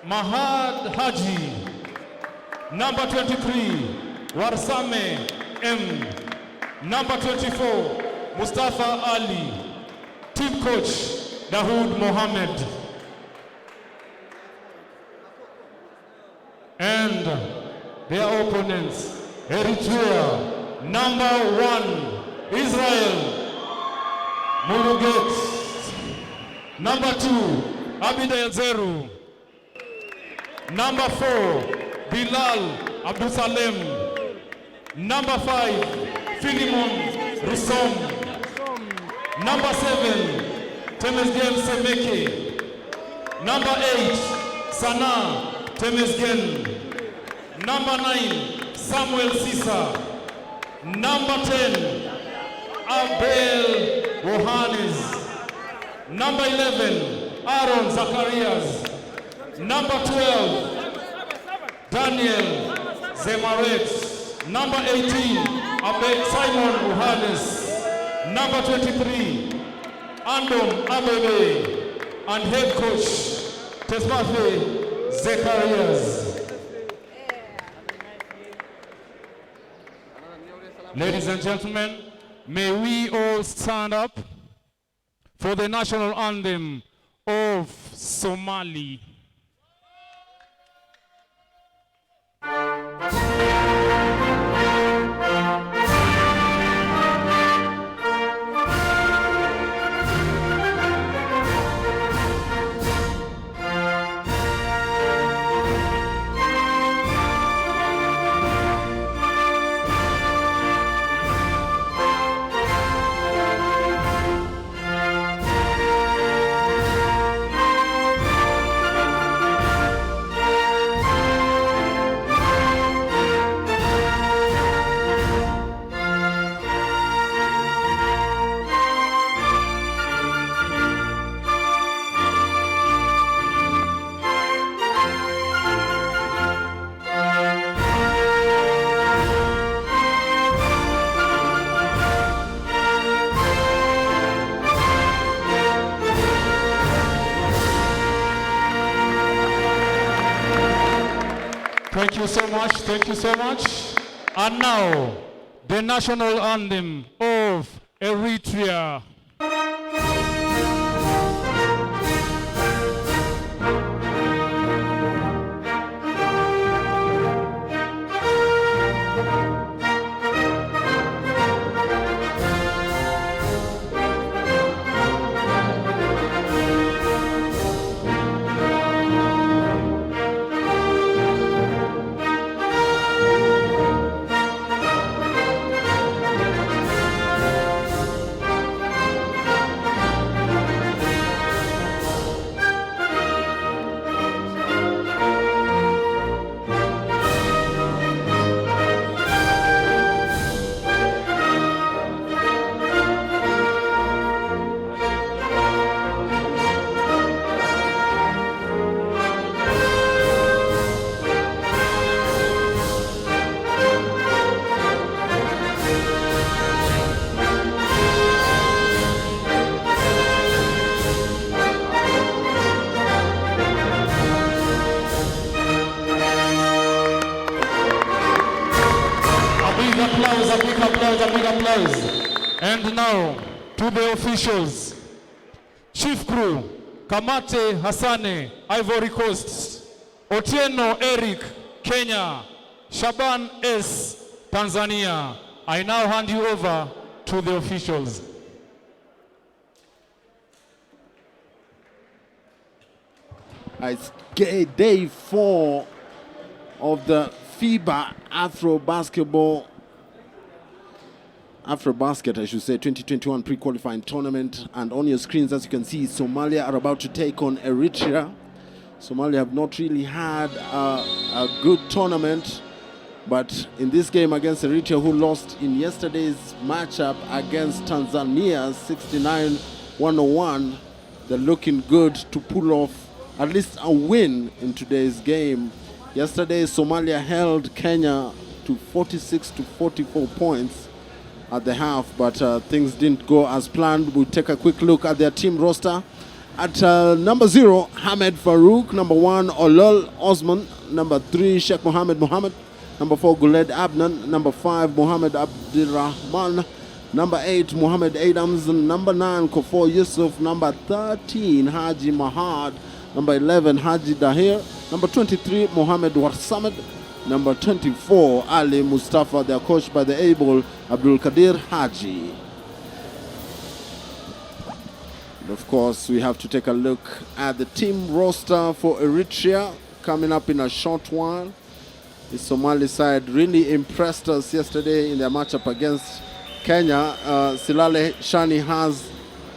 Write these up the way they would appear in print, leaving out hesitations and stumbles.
Mahad Haji. Number 23, Warsame M. Number 24, Mustafa Ali. Team coach, Dahoud Mohammed. And their opponents, Eritrea. Number 1, Israel Muluget. Number 2, Abida Zeru. Number 4, Bilal Abdusalem. Number 5, Philemon Risom. Number 7, Temesgen Semeke. Number 8, Sana Temesgen. Number 9, Samuel Sisa. Number 10, Abel Wohanes. Number 11, Aaron Zacharias. Number 12, Daniel Zemaret. Number 18, Abed Simon Wohanes. Number 23, Andom Abebe. And head coach, Tesmafe Zacharias. Ladies and gentlemen, may we all stand up for the national anthem of Somali. Thank you so much, thank you so much. And now, the national anthem of Eritrea. A big applause. And now, to the officials. Chief Crew, Kamate Hassane, Ivory Coast. Otieno Eric, Kenya. Shaban S, Tanzania. I now hand you over to the officials. It's day 4 of the FIBA AfroBasket, I should say, 2021 pre-qualifying tournament. And on your screens, as you can see, Somalia are about to take on Eritrea. Somalia have not really had a good tournament, but in this game against Eritrea, who lost in yesterday's matchup against Tanzania 69-101, they're looking good to pull off at least a win in today's game. Yesterday, Somalia held Kenya to 46-44 points at the half, but things didn't go as planned. We'll take a quick look at their team roster At number 0, Hamed Farouk. Number 1, Olol Osman. Number 3, Sheikh Mohammed Mohammed. Number 4, Guled Abnan. Number 5, Mohammed Abdirrahman. Number 8, Mohammed Adams. Number 9, Kofor Yusuf. Number 13, Haji Mahad. Number 11, Haji Dahir. Number 23, Mohammed Warsamed. Number 24, Ali Mustafa. They are coached by the able Abdul Qadir Haji. And of course, we have to take a look at the team roster for Eritrea coming up in a short while. The Somali side really impressed us yesterday in their matchup against Kenya. Silale Shani has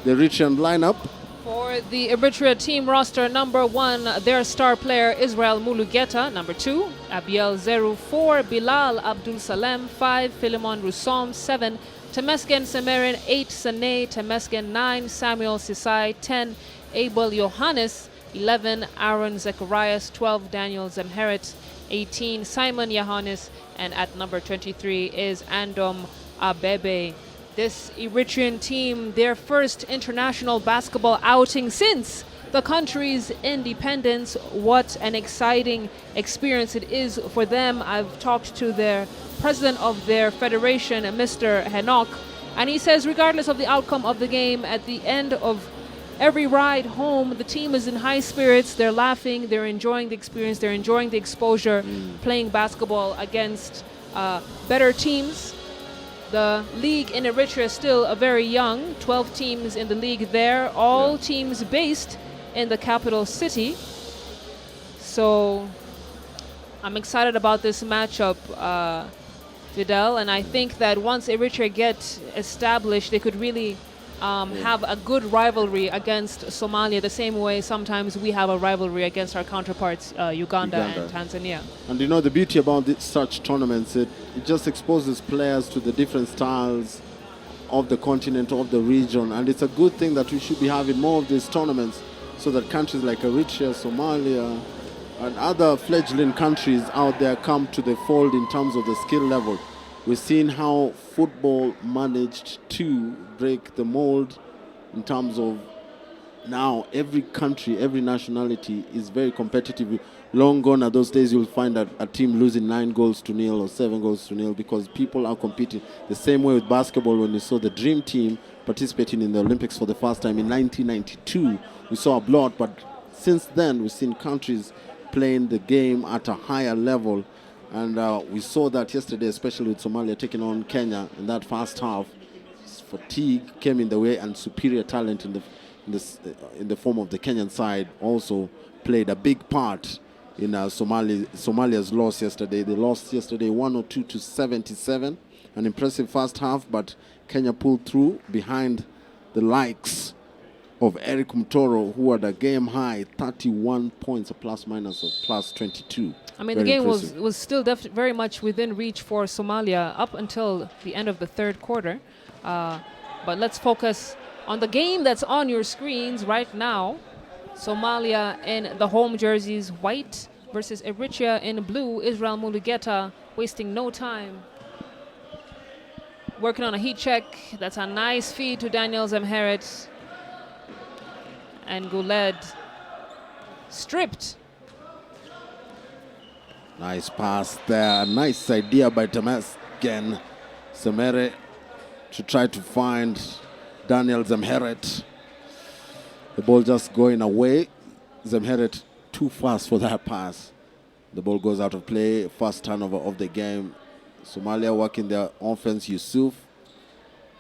the Eritrean lineup. For the Eritrea team roster, number 1, their star player Israel Mulugeta. Number 2, Abiel Zeru. 4, Bilal Abdul Salem. 5, Philemon Rusom. 7, Temesgen Semerin. 8, Sane Temesgen. 9, Samuel Sisai. 10, Abel Johannes. 11, Aaron Zacharias. 12, Daniel Zemheret. 18, Simon Johannes. And at number 23 is Andom Abebe. This Eritrean team, their first international basketball outing since the country's independence. What an exciting experience it is for them. I've talked to their president of their federation, Mr. Henok, and he says regardless of the outcome of the game, at the end of every ride home, the team is in high spirits. They're laughing, they're enjoying the experience, they're enjoying the exposure, playing basketball against better teams. The league in Eritrea is still very young, 12 teams in the league there, all teams based in the capital city. So I'm excited about this matchup, Fidel, and I think that once Eritrea get established, they could really have a good rivalry against Somalia, the same way sometimes we have a rivalry against our counterparts, Uganda and Tanzania. And you know, the beauty about such tournaments, it just exposes players to the different styles of the continent, of the region, and it's a good thing that we should be having more of these tournaments so that countries like Eritrea, Somalia, and other fledgling countries out there come to the fold in terms of the skill level. We've seen how football managed to break the mold in terms of now every country, every nationality is very competitive. Long gone are those days you'll find a team losing 9-0 or 7-0 because people are competing. The same way with basketball, when you saw the Dream Team participating in the Olympics for the first time in 1992, we saw a blowout, but since then we've seen countries playing the game at a higher level. And we saw that yesterday, especially with Somalia taking on Kenya in that first half. Fatigue came in the way, and superior talent in the form of the Kenyan side also played a big part in Somalia's loss yesterday. They lost yesterday 102-77, an impressive first half, but Kenya pulled through behind the likes of Eric Mtoro, who had a game high 31 points, a plus minus of plus 22. I mean, the game was still very much within reach for Somalia up until the end of the third quarter. But let's focus on the game that's on your screens right now. Somalia in the home jerseys, white, versus Eritrea in blue. Israel Mulugeta wasting no time, working on a heat check. That's a nice feed to Daniel Zemheret. And Guled stripped. Nice pass there. Nice idea by Temesgen Semere to try to find Daniel Zemheret. The ball just going away. Zemheret too fast for that pass. The ball goes out of play. First turnover of the game. Somalia working their offense. Yusuf.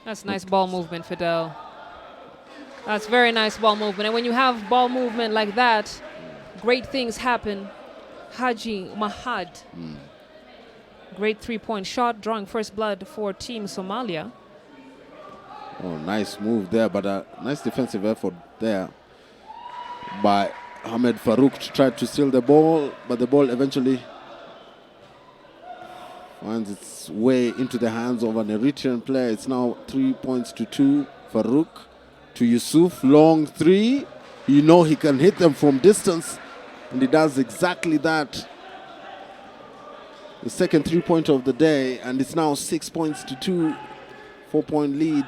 That's nice ball movement, Fidel. That's very nice ball movement. And when you have ball movement like that, great things happen. Haji Mahad. Great three-point shot, drawing first blood for Team Somalia. Oh, nice move there, but a nice defensive effort there by Ahmed Farouk to try to steal the ball, but the ball eventually finds its way into the hands of an Eritrean player. It's now 3 points to 2. Farouk to Yusuf, long three. You know he can hit them from distance, and he does exactly that. The second 3-pointer of the day, and it's now 6 points to 2. 4-point lead.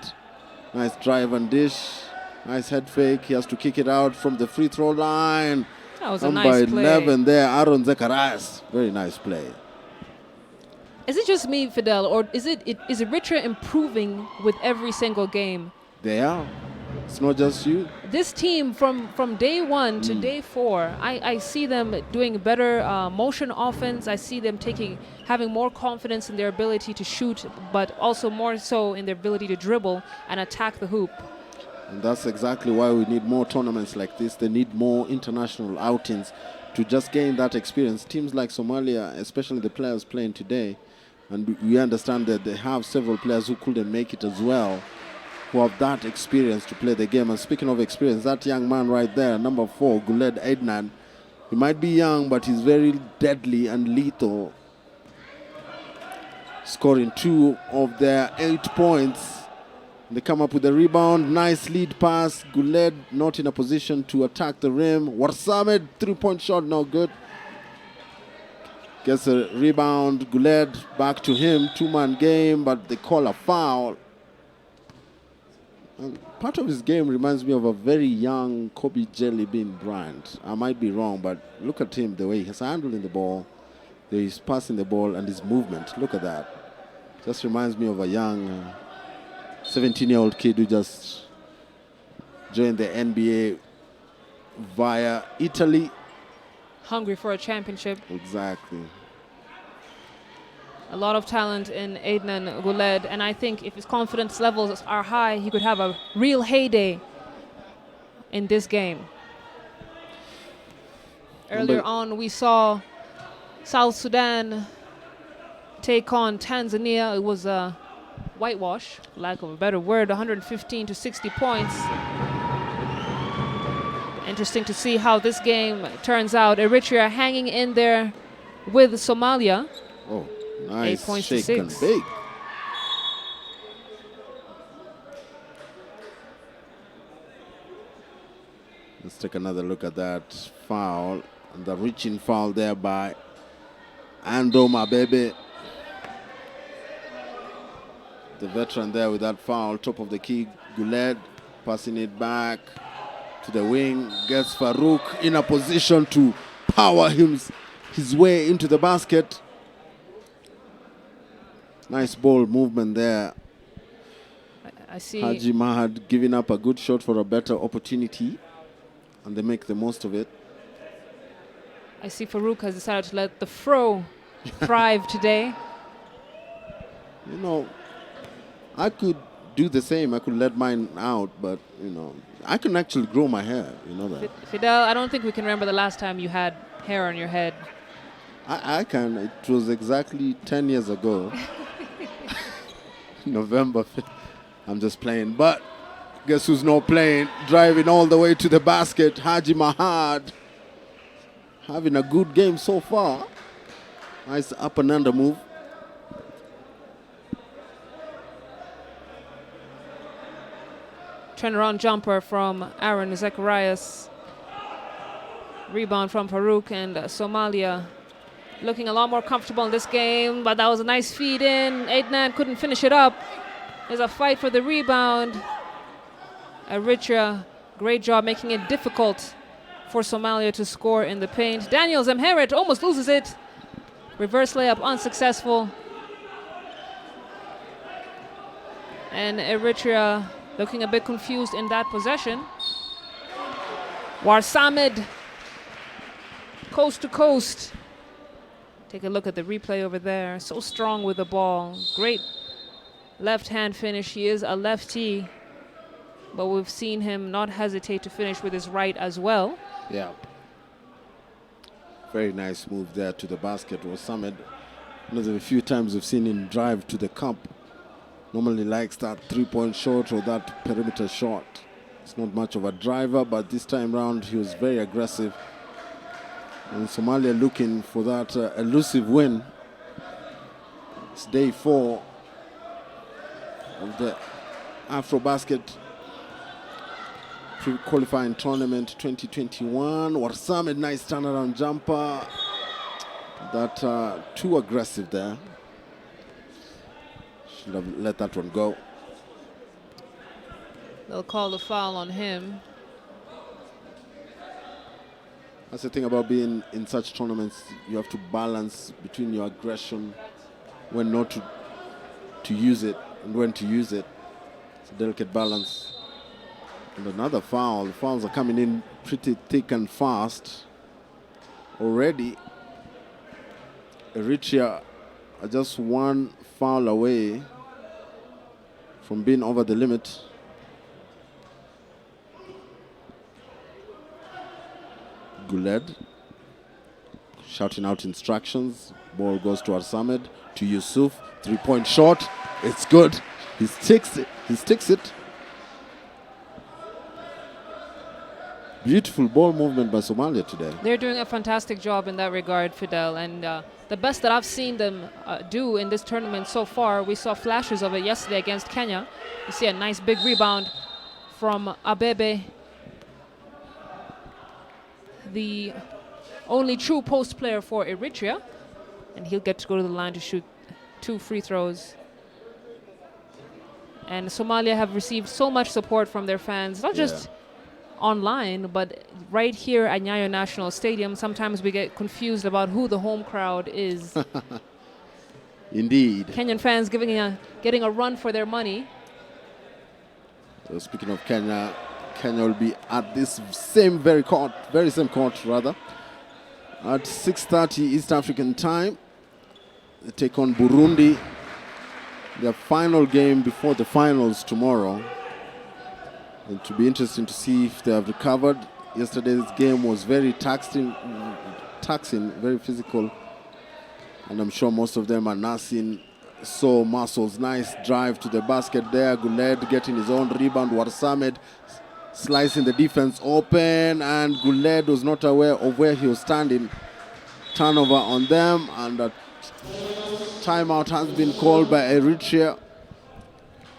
Nice drive and dish. Nice head fake. He has to kick it out from the free throw line. That was a Number nice play. 11 there, Aaron Zacharias. Very nice play. Is it just me, Fidel, or is Eritrea improving with every single game? They are. It's not just you. This team, from day 1 to day 4, I see them doing better motion offense. I see them having more confidence in their ability to shoot, but also more so in their ability to dribble and attack the hoop. And that's exactly why we need more tournaments like this. They need more international outings to just gain that experience. Teams like Somalia, especially the players playing today, and we understand that they have several players who couldn't make it as well, who have that experience to play the game. And speaking of experience, that young man right there, number 4, Guled Ednan, he might be young, but he's very deadly and lethal, scoring 2 of their 8 points. They come up with a rebound, nice lead pass. Guled not in a position to attack the rim. Warsamed, 3-point shot, no good. Gets a rebound, Guled back to him, 2-man game, but they call a foul. And part of his game reminds me of a very young Kobe Jelly Bean Bryant. I might be wrong, but look at him, the way he's handling the ball, the way he's passing the ball, and his movement. Look at that. Just reminds me of a young 17-year-old kid who just joined the NBA via Italy. Hungry for a championship. Exactly. A lot of talent in Ednan Guled, and I think if his confidence levels are high, he could have a real heyday in this game. Earlier on, we saw South Sudan take on Tanzania. It was a whitewash, lack of a better word, 115 to 60 points. Interesting to see how this game turns out. Eritrea hanging in there with Somalia. Oh, nice 8 points shake to and 6. bake. Let's take another look at that foul, and the reaching foul there by Ando Mabebe. The veteran there with that foul, top of the key. Guled passing it back to the wing, gets Farouk in a position to power his way into the basket. Nice ball movement there. I see. Haji Mahad giving up a good shot for a better opportunity, and they make the most of it. I see Farouk has decided to let the fro thrive today. You know, I could do the same. I could let mine out, but, you know, I can actually grow my hair. You know that. Fidel, I don't think we can remember the last time you had hair on your head. I can. It was exactly 10 years ago. November 5th. I'm just playing. But guess who's not playing? Driving all the way to the basket. Haji Mahad. Having a good game so far. Nice up and under move. Turnaround jumper from Aaron Zacharias. Rebound from Farouk, and Somalia looking a lot more comfortable in this game, but that was a nice feed in. Ednan couldn't finish it up. There's a fight for the rebound. Eritrea, great job making it difficult for Somalia to score in the paint. Daniel Zemheret almost loses it. Reverse layup unsuccessful. And Eritrea looking a bit confused in that possession. Warsamed, coast to coast. Take a look at the replay over there. So strong with the ball. Great left hand finish. He is a lefty, but we've seen him not hesitate to finish with his right as well. Yeah. Very nice move there to the basket. Warsamed, one of the few times we've seen him drive to the cup. Normally likes that 3-point shot or that perimeter shot. It's not much of a driver, but this time round he was very aggressive. And Somalia looking for that elusive win. It's day 4 of the AfroBasket Qualifying Tournament 2021. Warsamed, nice turnaround jumper. That too aggressive there. Should have let that one go. They'll call the foul on him. That's the thing about being in such tournaments. You have to balance between your aggression, when not to use it, and when to use it. It's a delicate balance. And another foul. The fouls are coming in pretty thick and fast. Already, Eritrea are just one foul away from being over the limit. Guled shouting out instructions. Ball goes to Arsamed, to Yusuf. 3-point shot. It's good. He sticks it. He sticks it. Beautiful ball movement by Somalia today. They're doing a fantastic job in that regard, Fidel. And the best that I've seen them do in this tournament so far, we saw flashes of it yesterday against Kenya. You see a nice big rebound from Abebe, the only true post player for Eritrea. And he'll get to go to the line to shoot 2 free throws. And Somalia have received so much support from their fans, not just online, but right here at Nyayo National Stadium. Sometimes we get confused about who the home crowd is. Indeed. Kenyan fans getting a run for their money. So speaking of Kenya, Kenya will be at this very same court rather, at 6:30 East African time. They take on Burundi. Their final game before the finals tomorrow. It will be interesting to see if they have recovered. Yesterday's game was very taxing, very physical. And I'm sure most of them are nursing sore muscles. Nice drive to the basket there. Guled getting his own rebound. Warsamed slicing the defense open. And Guled was not aware of where he was standing. Turnover on them. And a timeout has been called by Eritrea.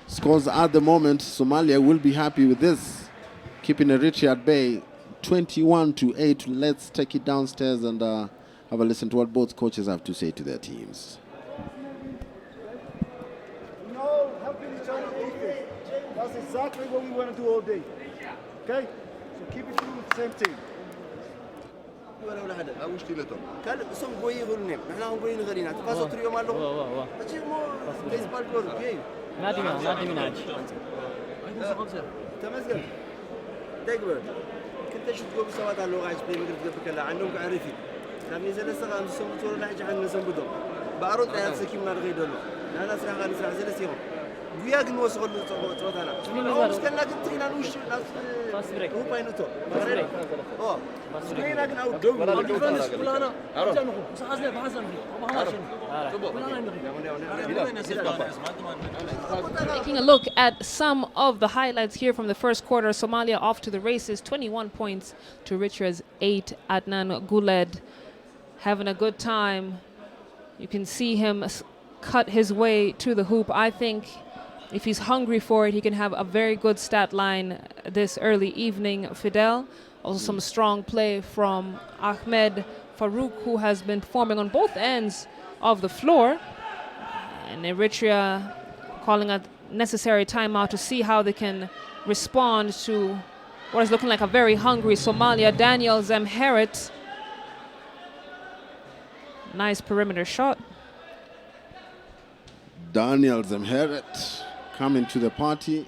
Scores at the moment. Somalia will be happy with this, keeping Eritrea at bay. 21-8. Let's take it downstairs and have a listen to what both coaches have to say to their teams. No, helping each other defense. That's exactly what we want to do all day. Okay? So keep it through with the same team. ولا حدا او مشكلته كان اسم قوي يقولون نحن قويين غيرنا تفاصيل تريو مالهم اجي مو بيسبول جول كيف نادي من عاج تمسك دقبر كنت شو تقول سواد على اللغه عجبني ما قلت لك لا عندهم عرفي كان يزل سغا نسم تور لا حاجه عن نسم بدو بارود على سكيم نار غيدلو انا اسرع غير اسرع زل سيهم ويا كن وصل صوتنا مش كان لكن ترينا وش ناس هو باينتو اه سكينا كن او دو Taking a look at some of the highlights here from the first quarter. Somalia off to the races, 21 points to Eritrea's 8. Adnan Guled having a good time. You can see him cut his way to the hoop. I think if he's hungry for it, he can have a very good stat line this early evening. Fidel, also some strong play from Ahmed Farouk, who has been performing on both ends of the floor. And Eritrea calling a necessary timeout to see how they can respond to what is looking like a very hungry Somalia. Daniel Zemheret. Nice perimeter shot. Daniel Zemheret coming to the party.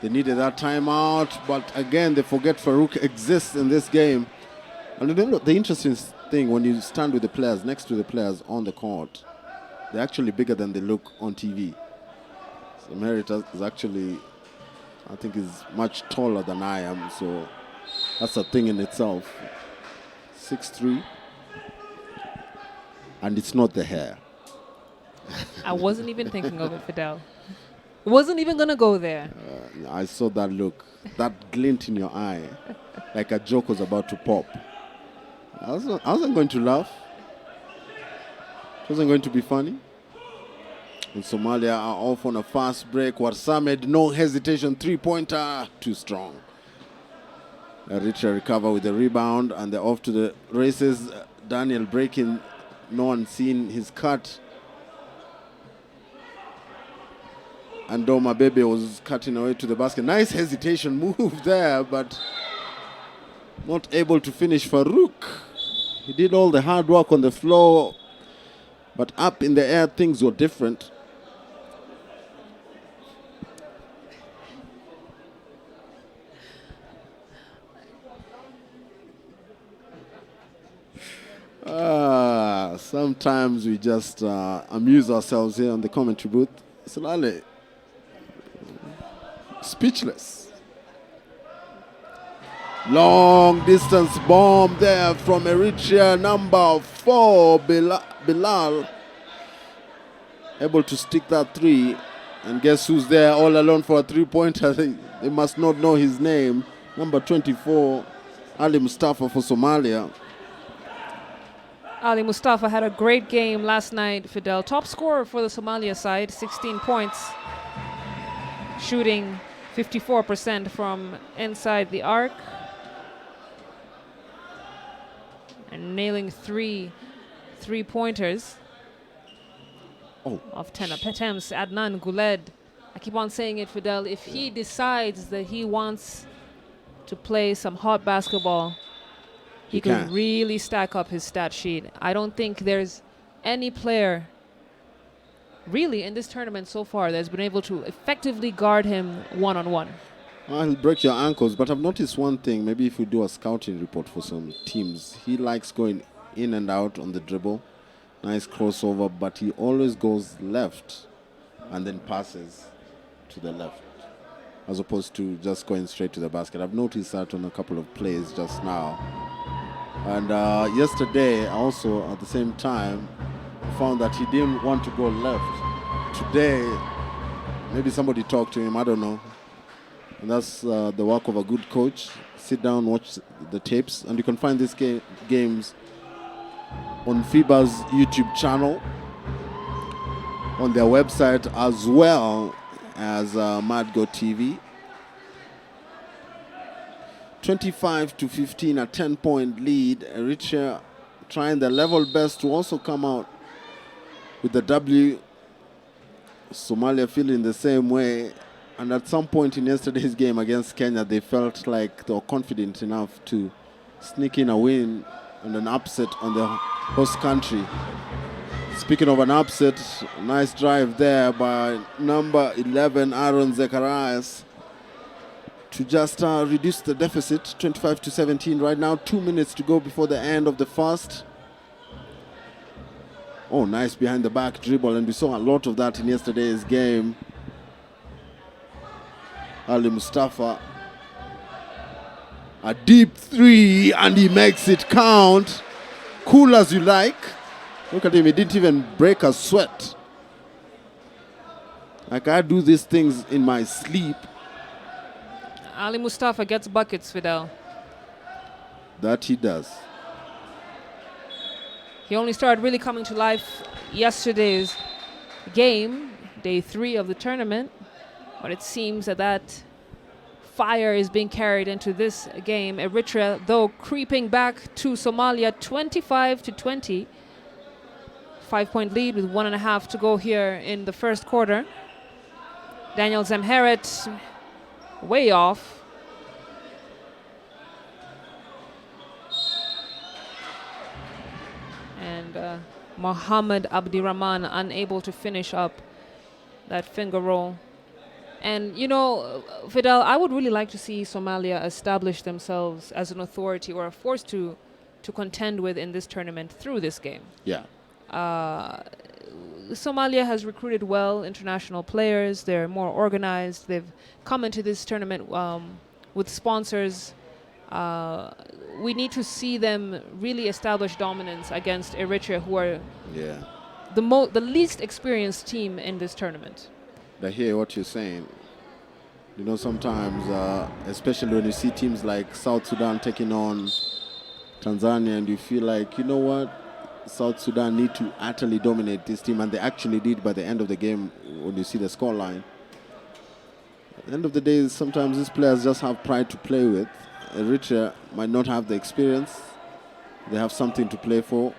They needed that timeout, but again, they forget Farouk exists in this game. And the interesting thing, when you stand with the players, next to the players on the court, they're actually bigger than they look on TV. Zemheret is actually, I think, is much taller than I am, so that's a thing in itself. 6'3", and it's not the hair. I wasn't even thinking of it, Fidel. Wasn't even going to go there. I saw that look, that glint in your eye, like a joke was about to pop. I wasn't going to laugh. It wasn't going to be funny. And Somalia are off on a fast break. Warsamed, no hesitation, three-pointer, too strong. Eritrea recover with the rebound, and they're off to the races. Daniel breaking, no one seeing his cut. And Doma Bebe was cutting away to the basket. Nice hesitation move there, but not able to finish Farouk. He did all the hard work on the floor, but up in the air, things were different. Sometimes we just amuse ourselves here on the commentary booth. Salale, speechless. Long distance bomb there from Eritrea, number 4, Bilal. Able to stick that 3. And guess who's there all alone for a 3-pointer? They must not know his name. Number 24, Ali Mustafa for Somalia. Ali Mustafa had a great game last night, Fidel. Top scorer for the Somalia side, 16 points. Shooting 54% from inside the arc. And nailing 3 3-pointers of 10 attempts. Adnan Guled, I keep on saying it, Fidel, if he decides that he wants to play some hot basketball, he could really stack up his stat sheet. I don't think there's any player really in this tournament so far that's been able to effectively guard him one-on-one. Well, he'll break your ankles, but I've noticed one thing. Maybe if we do a scouting report for some teams, he likes going in and out on the dribble. Nice crossover, but he always goes left and then passes to the left, as opposed to just going straight to the basket. I've noticed that on a couple of plays just now. And yesterday, also at the same time, found that he didn't want to go left. Today, maybe somebody talked to him, I don't know. And that's the work of a good coach. Sit down, watch the tapes, and you can find these games on FIBA's YouTube channel, on their website, as well as Madgo TV. 25-15, a 10-point lead. Eritrea trying their level best to also come out with the W. Somalia feeling the same way. And at some point in yesterday's game against Kenya, they felt like they were confident enough to sneak in a win and an upset on the host country. Speaking of an upset, nice drive there by number 11, Aaron Zacharias, to just reduce the deficit, 25-17 right now. 2 minutes to go before the end of the first. Oh, nice behind the back dribble, and we saw a lot of that in yesterday's game. Ali Mustafa, a deep 3, and he makes it count. Cool as you like. Look at him, he didn't even break a sweat. Like, I do these things in my sleep. Ali Mustafa gets buckets, Fidel. That he does. He only started really coming to life yesterday's game, day 3 of the tournament. But it seems that fire is being carried into this game. Eritrea, though, creeping back to Somalia, 25-20. 5-point lead with 1.5 to go here in the first quarter. Daniel Zemheret way off. And Mohammed Abdirahman unable to finish up that finger roll. And, you know, Fidel, I would really like to see Somalia establish themselves as an authority or a force to contend with in this tournament through this game. Yeah. Somalia has recruited well international players. They're more organized. They've come into this tournament with sponsors. We need to see them really establish dominance against Eritrea, who are the least experienced team in this tournament. I hear what you're saying. You know, sometimes, especially when you see teams like South Sudan taking on Tanzania, and you feel like, you know what, South Sudan need to utterly dominate this team, and they actually did by the end of the game when you see the scoreline. At the end of the day, sometimes these players just have pride to play with. Eritrea might not have the experience. They have something to play for.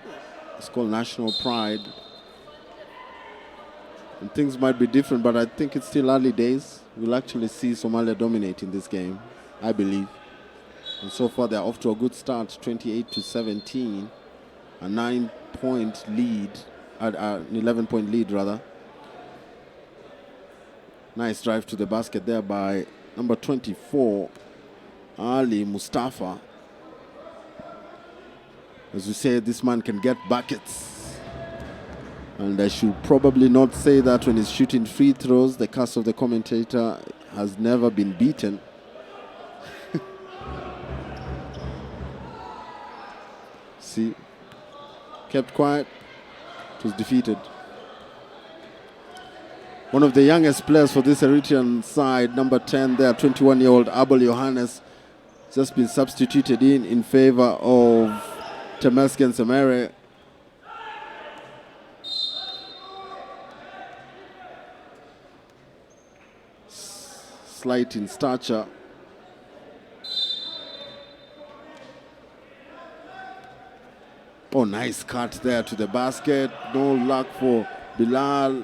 It's called national pride. And things might be different, but I think it's still early days. We'll actually see Somalia dominate in this game, I believe. And so far, they're off to a good start, 28-17, a 9-point lead, an 11-point lead rather. Nice drive to the basket there by number 24, Ali Mustafa. As we say, this man can get buckets. And I should probably not say that when he's shooting free throws. The curse of the commentator has never been beaten. See, kept quiet, it was defeated. One of the youngest players for this Eritrean side, number 10 there, 21-year-old Abel Johannes, just been substituted in favor of Temesgen Semere. Slight in stature. Oh, nice cut there to the basket. No luck for Bilal.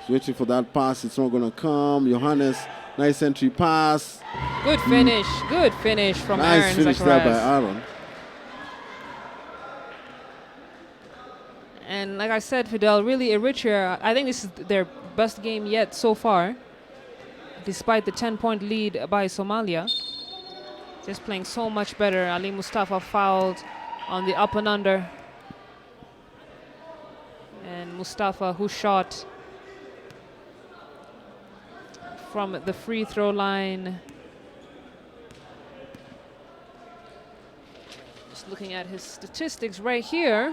He's waiting for that pass. It's not going to come. Johannes, nice entry pass. Good finish. Good finish from Aaron Nice finish Zacharias. there by Aaron. And like I said, Fidel, really Eritrea, I think this is their best game yet so far, despite the 10-point lead by Somalia. Just playing so much better. Ali Mustafa fouled on the up and under. And Mustafa, who shot from the free throw line. Just looking at his statistics right here.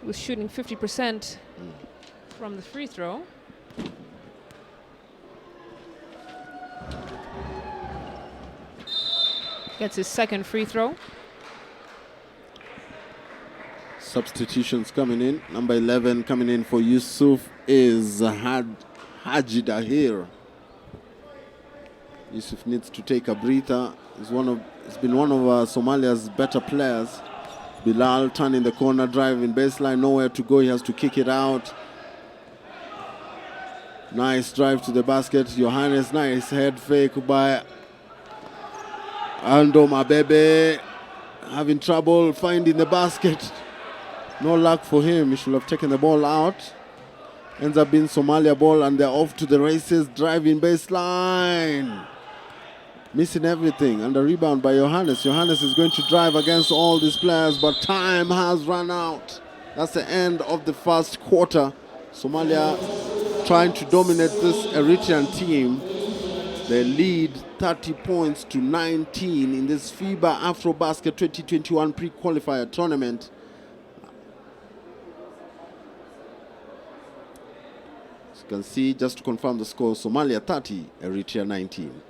He was shooting 50% from the free throw. Gets his second free throw. Substitutions coming in. Number 11 coming in for Yusuf is Haji Dahir. Yusuf needs to take a breather. He's been one of Somalia's better players. Bilal turning the corner, driving baseline, nowhere to go. He has to kick it out. Nice drive to the basket. Johannes, nice head fake by Ando Mabebe. Having trouble finding the basket. No luck for him. He should have taken the ball out. Ends up being Somalia ball, and they're off to the races. Driving baseline. Missing everything. And a rebound by Johannes. Johannes is going to drive against all these players, but time has run out. That's the end of the first quarter. Somalia trying to dominate this Eritrean team. They lead 30 points to 19 in this FIBA AfroBasket 2021 pre-qualifier tournament. As you can see, just to confirm the score, Somalia 30, Eritrea 19.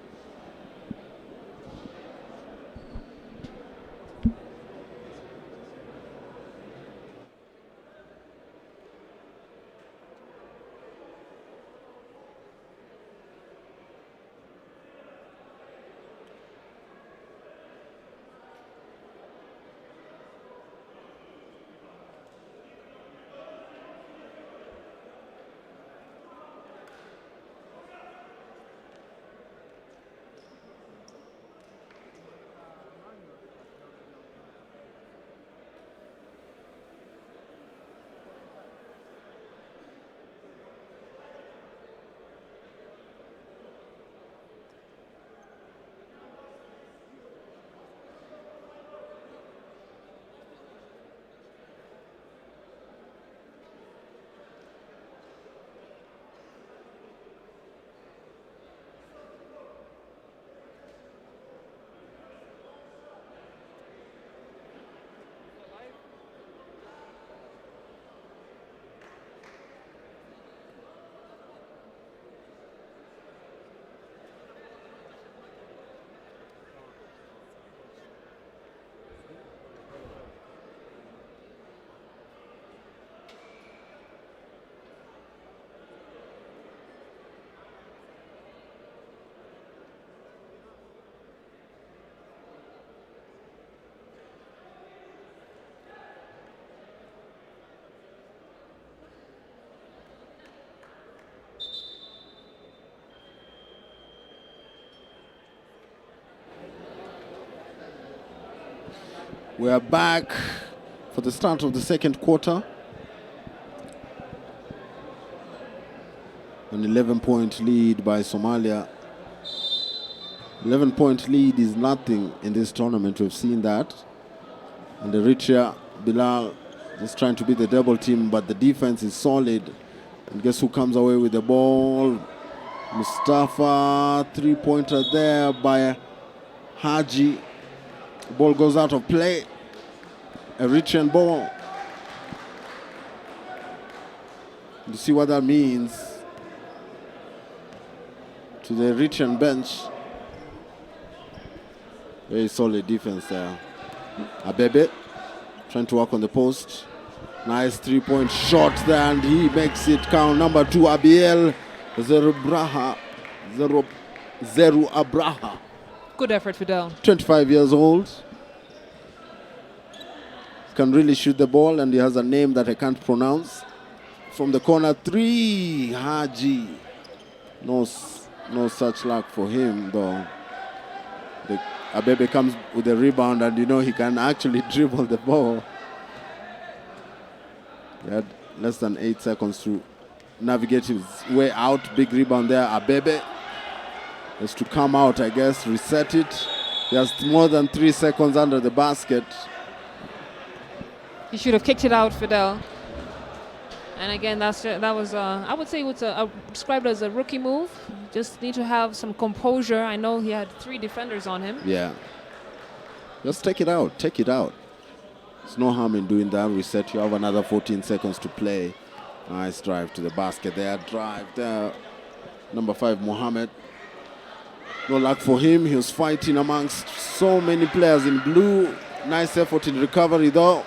We are back for the start of the second quarter. An 11-point lead by Somalia. 11-point lead is nothing in this tournament. We've seen that. And Eritrea, Bilal just trying to beat the double team, but the defense is solid. And guess who comes away with the ball? Mustafa, three-pointer there by Haji. The ball goes out of play. Eritrean ball. You see what that means to the Eritrean bench. Very solid defense there. Abebe trying to work on the post. Nice three-point shot there, and he makes it count. Number 2, Abiel Zeru Abraha. Good effort, Fidel. 25 years old. Can really shoot the ball, and he has a name that I can't pronounce. From the corner 3, Haji. No such luck for him, though. Abebe comes with a rebound, and you know he can actually dribble the ball. He had less than 8 seconds to navigate his way out. Big rebound there. Abebe has to come out, I guess, reset it. He has more than 3 seconds under the basket. He should have kicked it out, Fidel. And again, that was, I would say, described as a rookie move. Just need to have some composure. I know he had 3 defenders on him. Yeah. Just take it out. Take it out. There's no harm in doing that. Reset. You have another 14 seconds to play. Nice drive to the basket there. Drive there. Number 5, Mohammed. No luck for him. He was fighting amongst so many players in blue. Nice effort in recovery, though.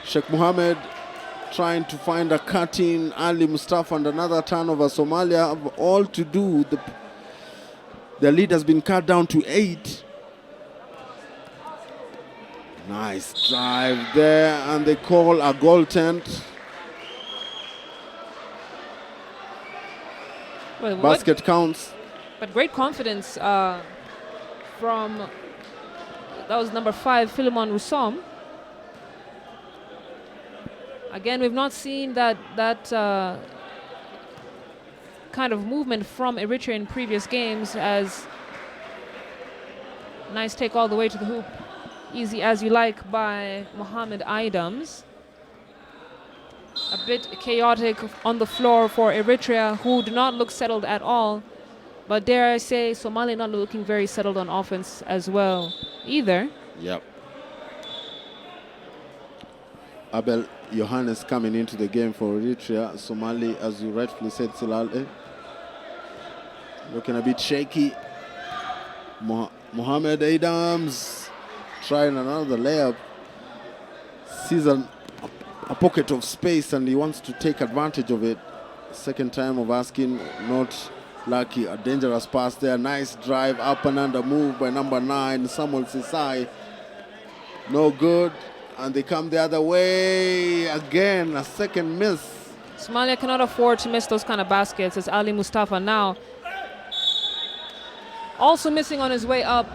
Sheikh Mohammed trying to find a cut-in. Ali Mustafa and another turnover. Somalia have all to do. The lead has been cut down to 8. Nice drive there, and they call a goaltend. Well, Basket counts. But great confidence from, that was number 5, Philemon Russom. Again, we've not seen that kind of movement from Eritrea in previous games. As nice take all the way to the hoop. Easy as you like by Mohammed Idams. A bit chaotic on the floor for Eritrea, who do not look settled at all. But dare I say, Somalia not looking very settled on offense as well either. Yep. Abel Johannes coming into the game for Eritrea. Somali, as you rightfully said, Silale, looking a bit shaky. Mohammed Adams trying another layup. Sees a pocket of space and he wants to take advantage of it. Second time of asking, not lucky. A dangerous pass there. Nice drive, up and under move by number 9, Samuel Sisai. No good. And they come the other way. Again, a second miss. Somalia cannot afford to miss those kind of baskets, as Ali Mustafa now also missing on his way up.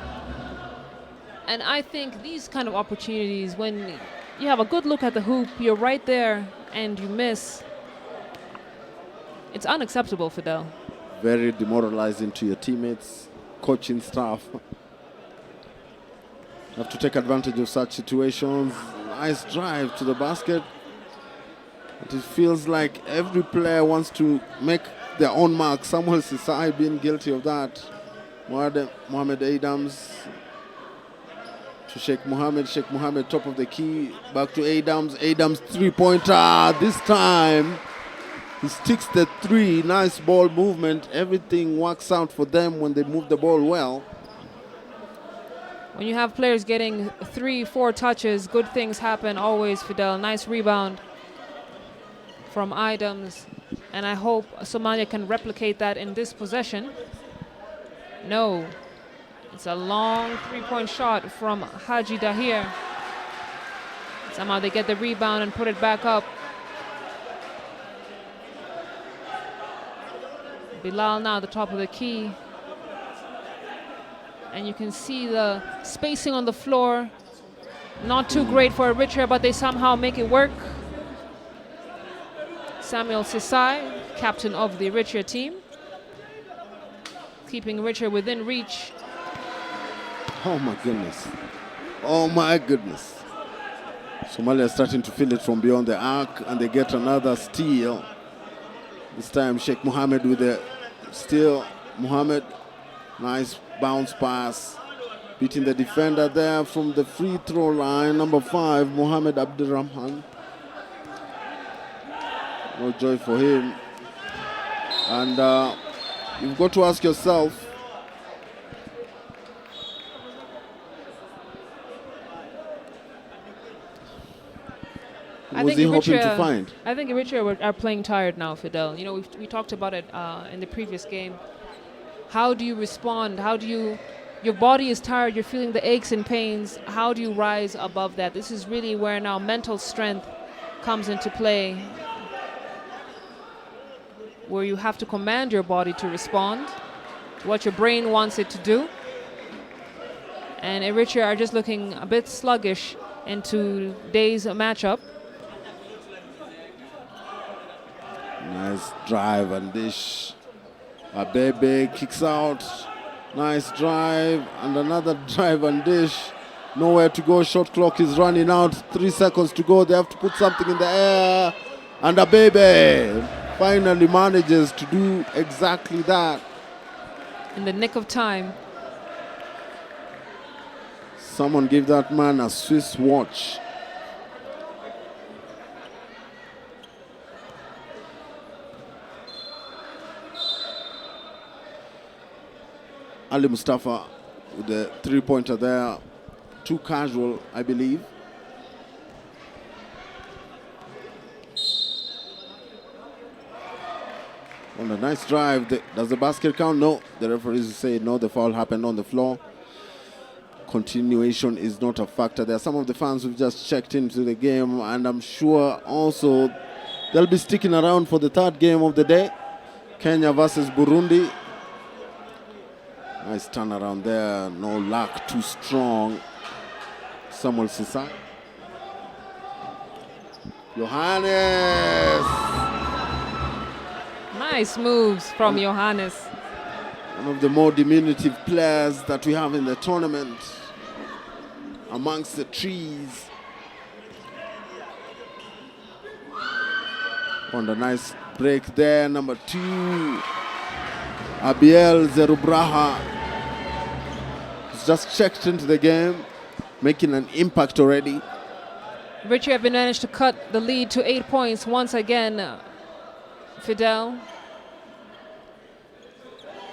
And I think these kind of opportunities, when you have a good look at the hoop, you're right there and you miss, it's unacceptable, Fidel. Very demoralizing to your teammates, coaching staff. Have to take advantage of such situations. Nice drive to the basket. It feels like every player wants to make their own mark. Samuel Sisai being guilty of that. Mohammed Adams to Sheikh Mohammed. Sheikh Mohammed top of the key. Back to Adams. Adams three-pointer. This time he sticks the 3. Nice ball movement. Everything works out for them when they move the ball well. When you have players getting 3-4 touches, good things happen always, Fidel. Nice rebound from Idams. And I hope Somalia can replicate that in this possession. No. It's a long 3-point shot from Haji Dahir. Somehow they get the rebound and put it back up. Bilal now at the top of the key. And you can see the spacing on the floor. Not too great for Eritrea, but they somehow make it work. Samuel Sisai, captain of the Eritrea team, keeping Eritrea within reach. Oh my goodness. Oh my goodness. Somalia is starting to feel it from beyond the arc, and they get another steal. This time Sheikh Mohammed with the steal. Mohammed, nice bounce pass. Beating the defender there from the free throw line. Number 5, Mohammed Abdurrahman. No joy for him. And you've got to ask yourself, who was he hoping to find? I think Eritrea are playing tired now, Fidel. You know, we talked about it in the previous game. How do you respond? How do you... Your body is tired, you're feeling the aches and pains. How do you rise above that? This is really where now mental strength comes into play, where you have to command your body to respond to what your brain wants it to do. And Eritrea are just looking a bit sluggish in today's matchup. Nice drive and dish. Abebe kicks out. Nice drive and another drive and dish. Nowhere to go. Shot clock is running out. 3 seconds to go. They have to put something in the air. And Abebe finally manages to do exactly that. In the nick of time. Someone give that man a Swiss watch. Ali Mustafa with the three-pointer there. Too casual, I believe. On a nice drive. Does the basket count? No. The referees say no, the foul happened on the floor. Continuation is not a factor. There are some of the fans who've just checked into the game, and I'm sure also they'll be sticking around for the third game of the day. Kenya versus Burundi. Nice turnaround there. No luck, too strong. Samuel Sisai. Johannes. Nice moves from Johannes. One of the more diminutive players that we have in the tournament. Amongst the trees. On the nice break there, number 2. Abiel Zerubraha has just checked into the game, making an impact already. Eritrea have managed to cut the lead to 8 points once again. Fidel.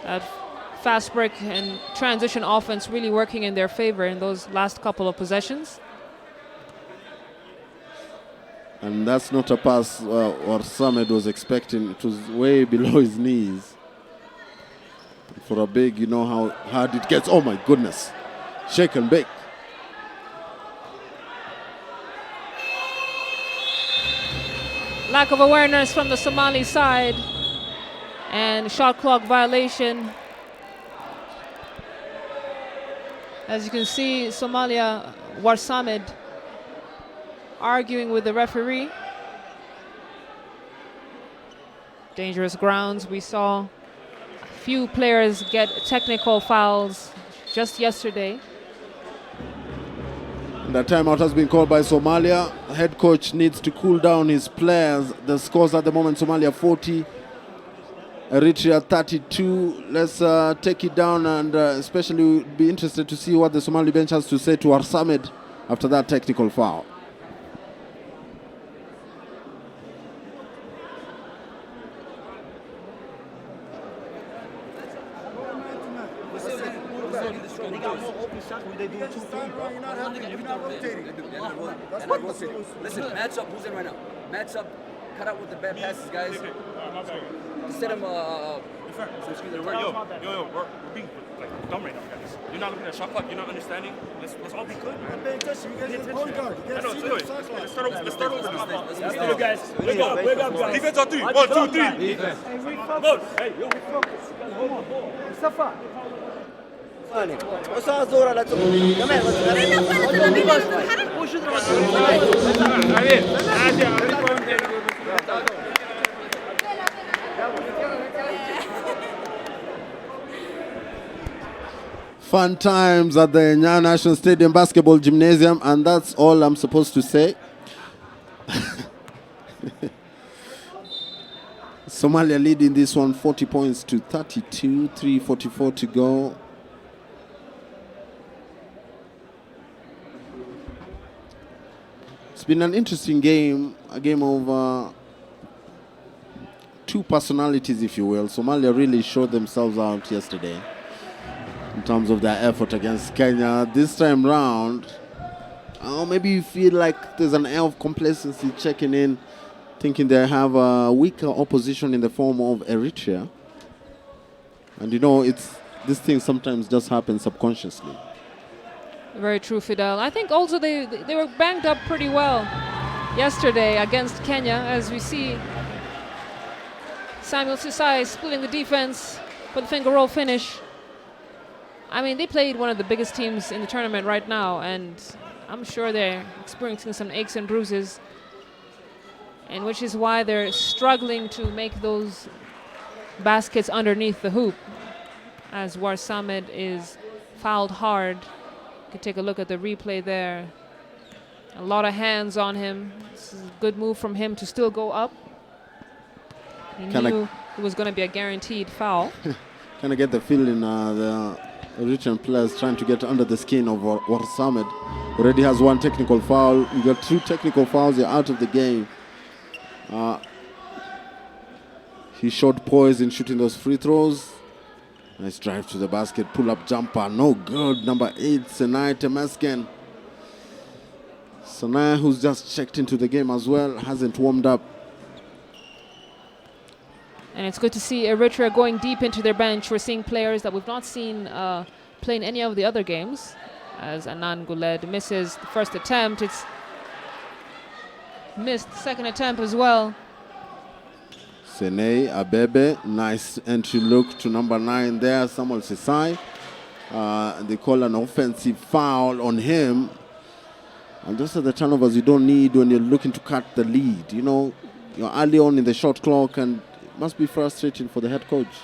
That fast break and transition offense really working in their favor in those last couple of possessions. And that's not a pass or Samed was expecting. It was way below his knees. For a big, you know how hard it gets. Oh my goodness. Shake and bake. Lack of awareness from the Somali side. And shot clock violation. As you can see, Somalia, Warsamed arguing with the referee. Dangerous grounds. We saw a few players get technical fouls just yesterday. The timeout has been called by Somalia. The head coach needs to cool down his players. The scores at the moment, Somalia 40, Eritrea 32. Let's take it down, and especially be interested to see what the Somali bench has to say to Warsamed after that technical foul. Listen, match up. Who's in right now? Match up. Cut out with the bad passes, guys. Instead of Yo, we're being like dumb right now, guys. You're not looking at shot clock. You're not understanding. Let's all be good, man. I'm paying attention. You guys need to point guard. You I guys know. see Do the it. shot clock. Let's start over. Let's start over. Let's go, guys. Wake up, guys. Defense on 3. 1, 2, 3. Defense. Look. Hey, yo, we focus. Mustafa. ثواني وصار الزورة لا تقول جماعة وش Fun times at the Nya National Stadium Basketball Gymnasium, and that's all I'm supposed to say. Somalia leading this one 40 points to 32, 3:44 to go. It's been an interesting game, a game of two personalities, if you will. Somalia really showed themselves out yesterday in terms of their effort against Kenya. This time round, maybe you feel like there's an air of complacency checking in, thinking they have a weaker opposition in the form of Eritrea. And you know, this thing sometimes just happens subconsciously. Very true, Fidel. I think also they were banged up pretty well yesterday against Kenya, as we see Samuel Sisai splitting the defense for the finger roll finish. I mean, they played one of the biggest teams in the tournament right now, and I'm sure they're experiencing some aches and bruises, and which is why they're struggling to make those baskets underneath the hoop, as Warsamed is fouled hard. You can take a look at the replay there. A lot of hands on him. This is a good move from him to still go up. He knew it was going to be a guaranteed foul. Kind of get the feeling the Eritrean players trying to get under the skin of Warsamed. Already has one technical foul. You got two technical fouls, you're out of the game. He showed poise in shooting those free throws. Nice drive to the basket, pull-up jumper, no good. Number 8, Senai Temesgen. Senai, who's just checked into the game as well, hasn't warmed up. And it's good to see Eritrea going deep into their bench. We're seeing players that we've not seen play in any of the other games. As Anan Guled misses the first attempt, it's missed the second attempt as well. Senei Abebe, nice entry look to number 9 there, Samuel Sisai. They call an offensive foul on him. And those are the turnovers you don't need when you're looking to cut the lead. You know, you're early on in the shot clock, and it must be frustrating for the head coach.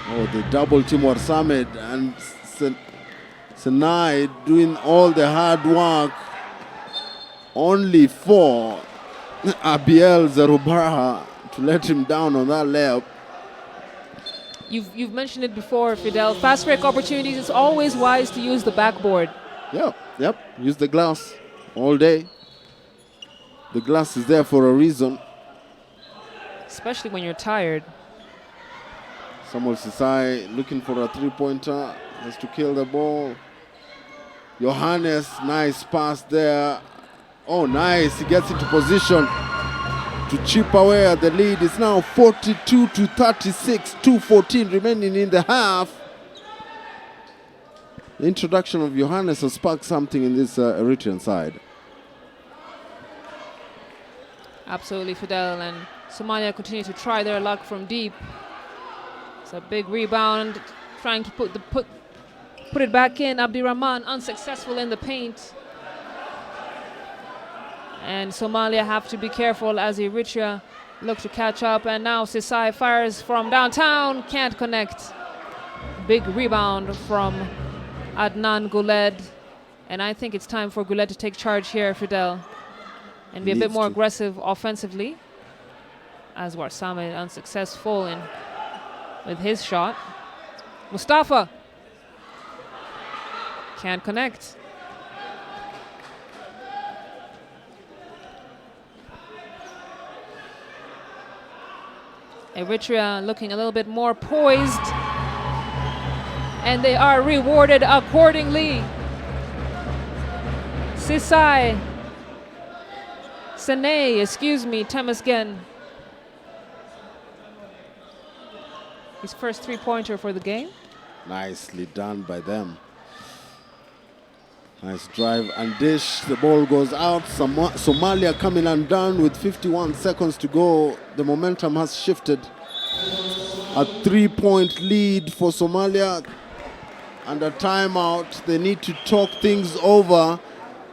Oh, the double team Warsamed, and Senai doing all the hard work only for Abiel Zerubaha to let him down on that layup. You've mentioned it before, Fidel. Fast break opportunities, it's always wise to use the backboard. Yep. Use the glass all day. The glass is there for a reason. Especially when you're tired. Samuel Sisai looking for a three-pointer. Has to kill the ball. Johannes, nice pass there. Oh, nice. He gets into position to chip away at the lead. It's now 42 to 36, 2:14 remaining in the half. The introduction of Johannes has sparked something in this Eritrean side. Absolutely, Fidel. And Somalia continue to try their luck from deep. It's a big rebound, trying to put it back in. Abdirahman unsuccessful in the paint. And Somalia have to be careful as Eritrea look to catch up. And now Sisai fires from downtown, can't connect. Big rebound from Adnan Guled. And I think it's time for Guled to take charge here, Fidel, and be a bit more aggressive offensively. As Warsamed unsuccessful with his shot. Mustafa can't connect. Eritrea looking a little bit more poised, and they are rewarded accordingly. Senei, Temesgen. His first three-pointer for the game. Nicely done by them. Nice drive and dish. The ball goes out. Somalia coming undone with 51 seconds to go. The momentum has shifted. A 3-point lead for Somalia. Under timeout, they need to talk things over.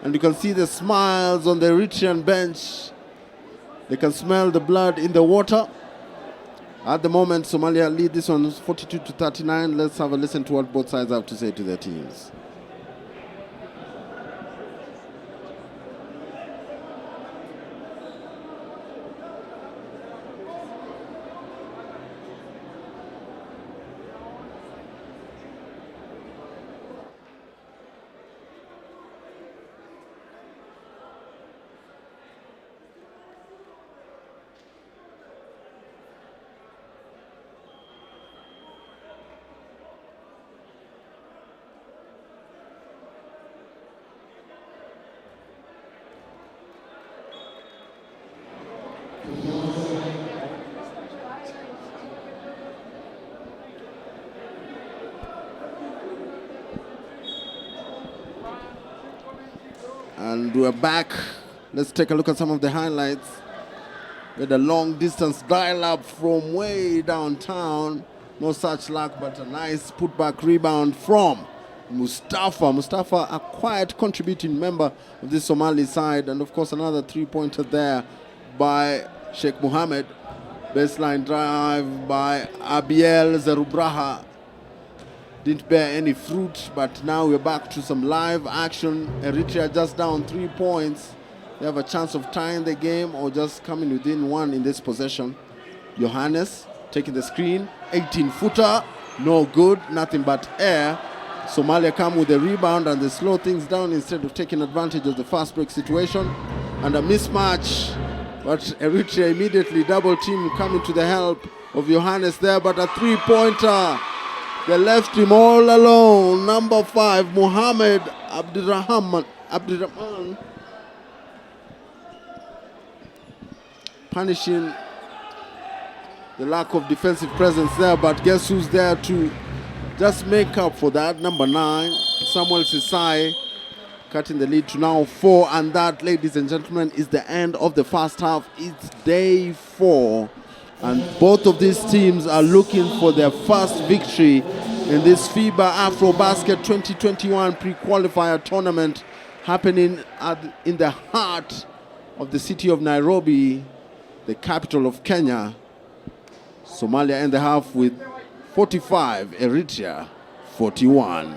And you can see the smiles on the Eritrean bench. They can smell the blood in the water. At the moment, Somalia lead this one 42-39. Let's have a listen to what both sides have to say to their teams. And we're back. Let's take a look at some of the highlights. With a long distance dial-up from way downtown. No such luck, but a nice putback rebound from Mustafa. Mustafa, a quiet contributing member of this Somali side. And of course, another three-pointer there by Sheikh Mohammed. Baseline drive by Abiel Zerubraha. Didn't bear any fruit, but now we're back to some live action. Eritrea just down 3 points. They have a chance of tying the game or just coming within one in this possession. Johannes taking the screen, 18-footer, no good, nothing but air. Somalia come with a rebound and they slow things down instead of taking advantage of the fast break situation. And a mismatch, but Eritrea immediately double team coming to the help of Johannes there, but a three-pointer. They left him all alone. Number 5, Mohammed Abdirahman, punishing the lack of defensive presence there, but guess who's there to just make up for that? Number 9, Samuel Sisai, cutting the lead to now 4, and that, ladies and gentlemen, is the end of the first half. It's day 4. And both of these teams are looking for their first victory in this FIBA AfroBasket 2021 pre-qualifier tournament happening in the heart of the city of Nairobi, the capital of Kenya. Somalia end the half with 45, Eritrea 41.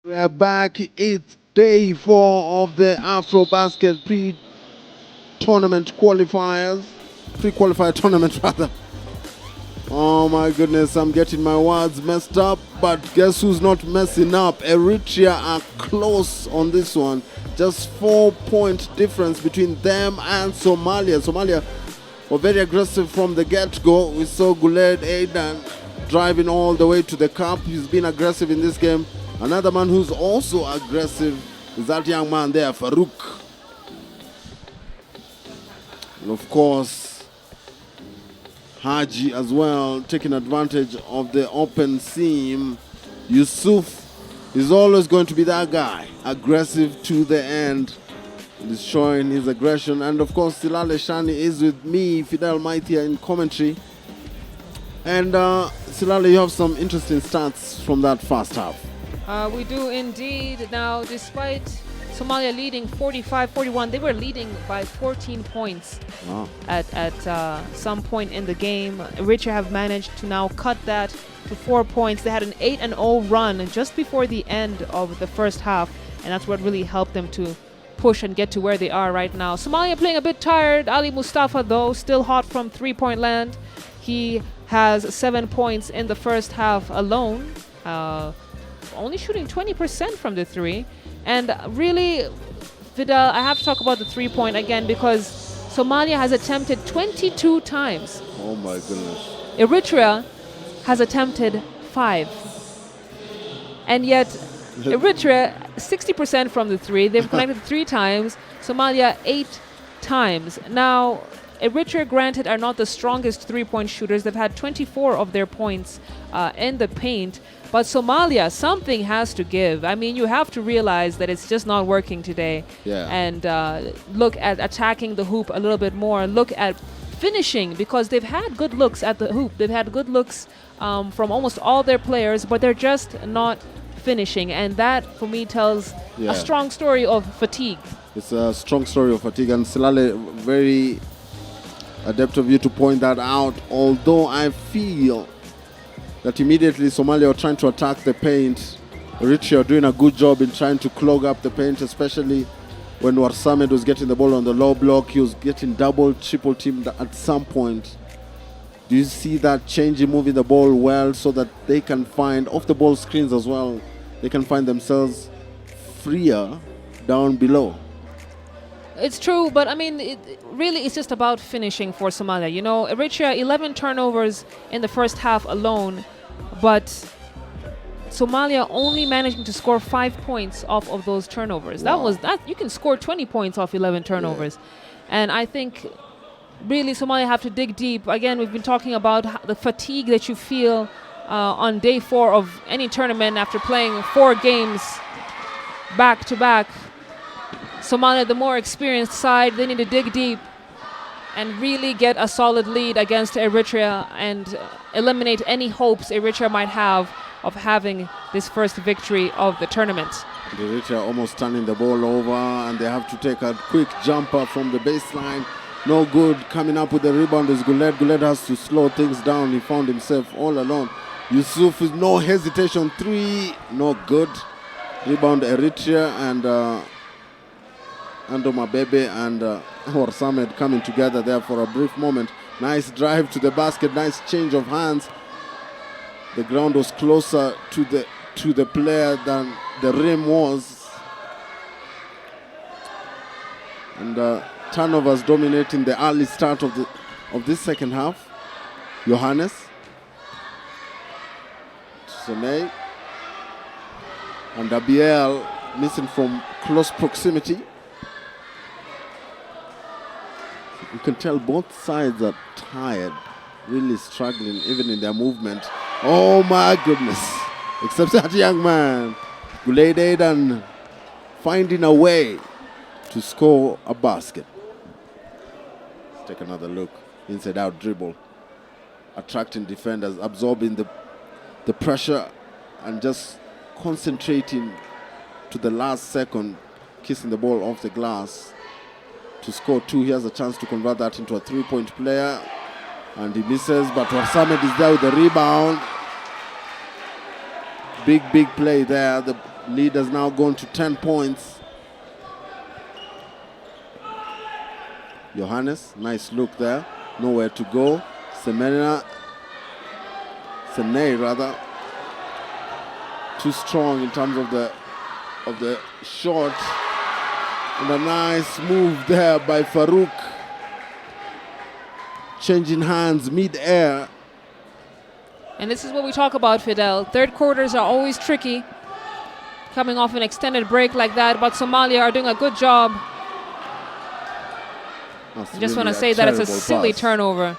We are back. It's day 4 of the AfroBasket pre-tournament qualifiers. Pre-qualifier tournament, rather. Oh my goodness, I'm getting my words messed up. But guess who's not messing up? Eritrea are close on this one. Just 4-point difference between them and Somalia. Somalia were very aggressive from the get-go. We saw Guled Aidan driving all the way to the cup. He's been aggressive in this game. Another man who's also aggressive is that young man there, Farouk. And of course, Haji as well, taking advantage of the open seam. Yusuf is always going to be that guy, aggressive to the end. He's showing his aggression. And of course, Silale Shani is with me, Fidel Maitia, in commentary. And Silale, you have some interesting stats from that first half. We do indeed. Now, despite Somalia leading 45-41, they were leading by 14 points at some point in the game. Eritrea have managed to now cut that to 4 points. They had an 8-0 run just before the end of the first half, and that's what really helped them to push and get to where they are right now. Somalia playing a bit tired. Ali Mustafa, though, still hot from three-point land. He has 7 points in the first half alone. Only shooting 20% from the three. And really, Fidel, I have to talk about the three-point again because Somalia has attempted 22 times. Oh my goodness. Eritrea has attempted 5. And yet, Eritrea, 60% from the three. They've connected 3 times. Somalia, 8 times. Now, Eritrea, granted, are not the strongest three-point shooters. They've had 24 of their points in the paint. But Somalia, something has to give. I mean, you have to realize that it's just not working today. Yeah. And look at attacking the hoop a little bit more. Look at finishing, because they've had good looks at the hoop. They've had good looks from almost all their players, but they're just not finishing. And that, for me, tells a strong story of fatigue. It's a strong story of fatigue. And Silale, very adept of you to point that out. Although I feel that immediately Somalia are trying to attack the paint. Eritrea are doing a good job in trying to clog up the paint, especially when Warsamed was getting the ball on the low block. He was getting double, triple teamed at some point. Do you see that change in moving the ball well so that they can find, off the ball screens as well, they can find themselves freer down below? It's true, but I mean, it's just about finishing for Somalia. You know, Eritrea, 11 turnovers in the first half alone, but Somalia only managing to score 5 points off of those turnovers. Wow. That you can score 20 points off 11 turnovers. And I think really Somalia have to dig deep. Again, we've been talking about the fatigue that you feel on day 4 of any tournament after playing 4 games back to back. Somalia, the more experienced side, they need to dig deep and really get a solid lead against Eritrea and eliminate any hopes Eritrea might have of having this first victory of the tournament. Eritrea almost turning the ball over, and they have to take a quick jumper from the baseline. No good. Coming up with the rebound is Guled. Guled has to slow things down. He found himself all alone. Yusuf with no hesitation. 3, no good. Rebound Eritrea, and Ando Mabebe and Warsamed coming together there for a brief moment. Nice drive to the basket, nice change of hands. The ground was closer to the player than the rim was. And turnovers dominating the early start of this second half. Johannes. Sene. And Abiel missing from close proximity. You can tell both sides are tired, really struggling, even in their movement. Oh my goodness. Except that young man, Guled Aidan, finding a way to score a basket. Let's take another look. Inside out dribble. Attracting defenders, absorbing the pressure and just concentrating to the last second, kissing the ball off the glass. To score 2, he has a chance to convert that into a 3-point player, and he misses, but Warsamed is there with the rebound. Big play there. The Lead has now gone to 10 points. Johannes, nice look there. Nowhere to go. Senei rather. Too strong in terms of the shot. And a nice move there by Farouk. Changing hands mid-air. And this is what we talk about, Fidel. Third quarters are always tricky. Coming off an extended break like that, but Somalia are doing a good job. I just want to say that it's a silly turnover.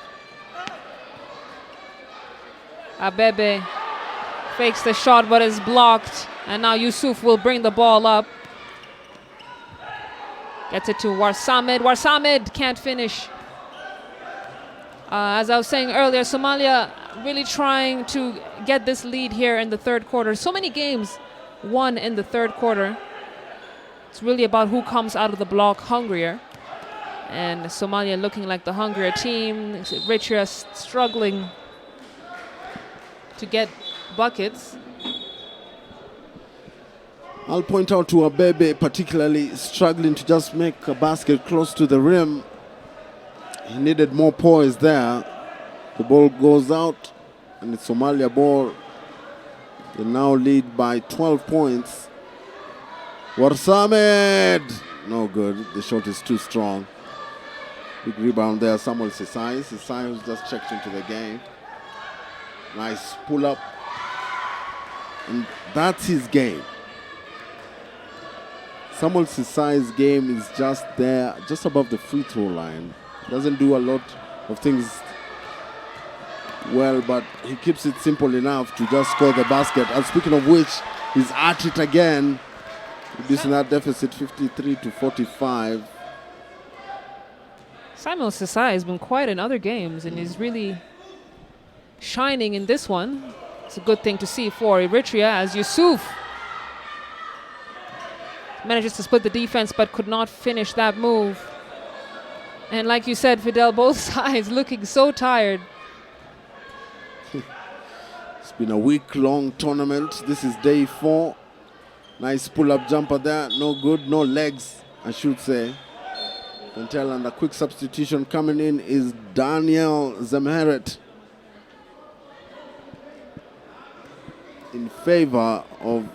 Abebe fakes the shot but is blocked. And now Yusuf will bring the ball up. Gets it to Warsamed. Warsamed can't finish. As I was saying earlier, Somalia really trying to get this lead here in the third quarter. So many games won in the third quarter. It's really about who comes out of the block hungrier. And Somalia looking like the hungrier team. Eritrea struggling to get buckets. I'll point out to Abebe particularly struggling to just make a basket close to the rim. He needed more poise there. The ball goes out and it's Somalia ball. They now lead by 12 points. Warsamed! No good. The shot is too strong. Big rebound there. Samuel Sesai. Sesai who's just checked into the game. Nice pull up. And that's his game. Samuel Sesai's game is just there, just above the free throw line. Doesn't do a lot of things well, but he keeps it simple enough to just score the basket. And speaking of which, he's at it again, reducing that deficit 53-45. Samuel Sesai has been quiet in other games and is really shining in this one. It's a good thing to see for Eritrea as Yusuf manages to split the defense but could not finish that move. And like you said, Fidel, both sides looking so tired. It's been a week-long tournament. This is day 4. Nice pull-up jumper there. No good, no legs, I should say. Can tell, and a quick substitution coming in is Daniel Zemheret in favor of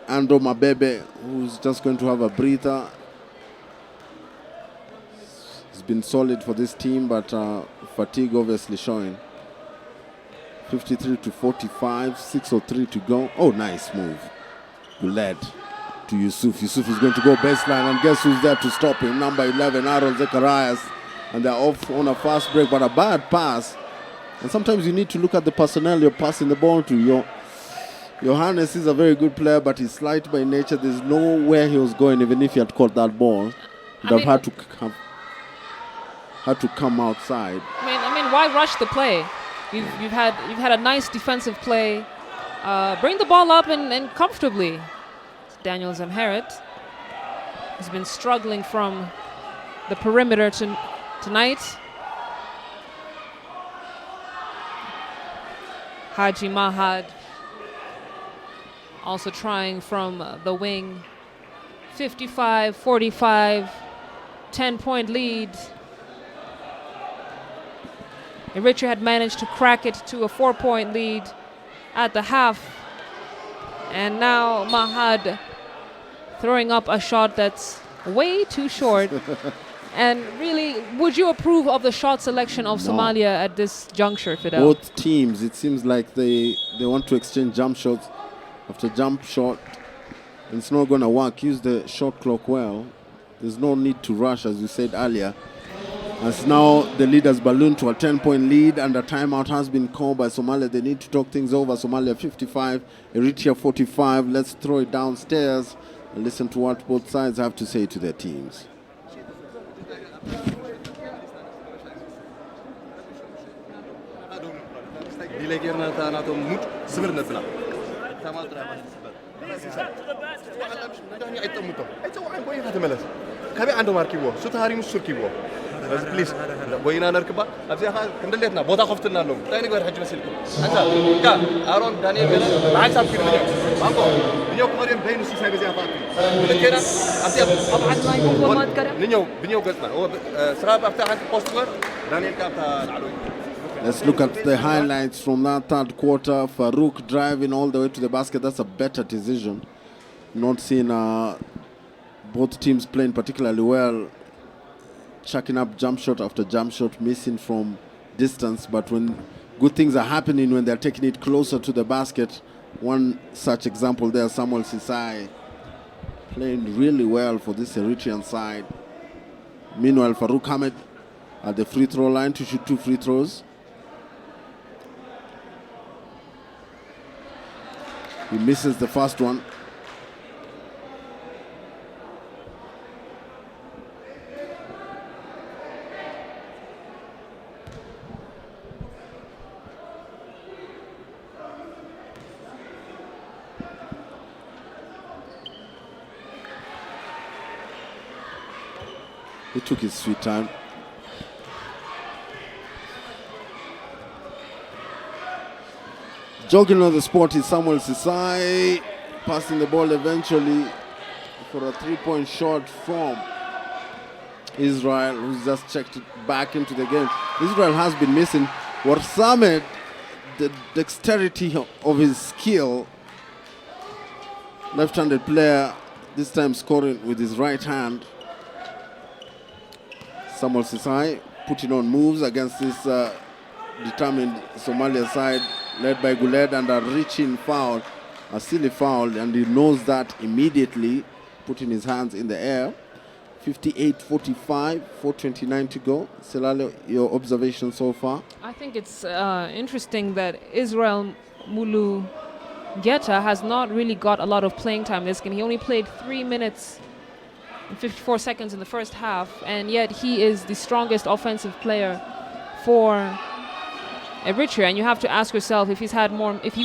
Ando Mabebe, who's just going to have a breather. He's been solid for this team, but fatigue obviously showing. 53-45, 6:03 to go. Oh, nice move. Led to Yusuf. Yusuf is going to go baseline, and guess who's there to stop him? Number 11, Aaron Zacharias. And they're off on a fast break, but a bad pass. And sometimes you need to look at the personnel you're passing the ball to. Johannes is a very good player, but he's slight by nature. There's nowhere he was going, even if he had caught that ball. He'd have had to come outside. I mean, why rush the play? You've had a nice defensive play. Bring the ball up and comfortably. It's Daniel Zemheret. He's been struggling from the perimeter tonight. Haji Mahad also trying from the wing. 55-45, 10-point lead. Eritrea had managed to crack it to a 4-point lead at the half. And now Mahad throwing up a shot that's way too short. And really, would you approve of the shot selection of Somalia at this juncture, Fidel? Both teams, it seems like they want to exchange jump shots after jump shot. And it's not going to work. Use the shot clock well. There's no need to rush, as you said earlier. As now the lead has ballooned to a 10-point lead, and a timeout has been called by Somalia. They need to talk things over. Somalia 55, Eritrea 45. Let's throw it downstairs and listen to what both sides have to say to their teams. بس بليز وينا نركبها ابزيها كندليتنا بوتا خفتنا لهم تاني غير حج مسلكم انت كا ارون دانيال بينا معك ساب كيلو مانكو نيو كوريو Adam بين وسيساي بزي أفاتي. كده طبعا ما يكون ما تكلم بنيو قصنا هو سراب أفتح عند بوستر دانيال كابتا العلوي. Let's look at the highlights from that third quarter. Farouk driving all the way to the basket. That's a better decision. Not seeing both teams playing particularly well, chucking up jump shot after jump shot, missing from distance. But when good things are happening, when they're taking it closer to the basket, one such example there, Samuel Sisai playing really well for this Eritrean side. Meanwhile, Farouk Ahmed at the free throw line to shoot 2 free throws. He misses the first one. He took his sweet time. Jogging on the spot is Samuel Sisai, passing the ball eventually for a 3-point shot from Israel, who's just checked it back into the game. Israel has been missing. Warsamed, the dexterity of his skill, left-handed player, this time scoring with his right hand. Samuel Sisai putting on moves against this determined Somalia side, led by Guled, and a reaching foul, a silly foul, and he knows that immediately, putting his hands in the air. 58-45, 4:29 to go. Selale, your observation so far? I think it's interesting that Israel Mulu Geta has not really got a lot of playing time this game. He only played 3 minutes and 54 seconds in the first half, and yet he is the strongest offensive player for Eritrea. And you have to ask yourself, if he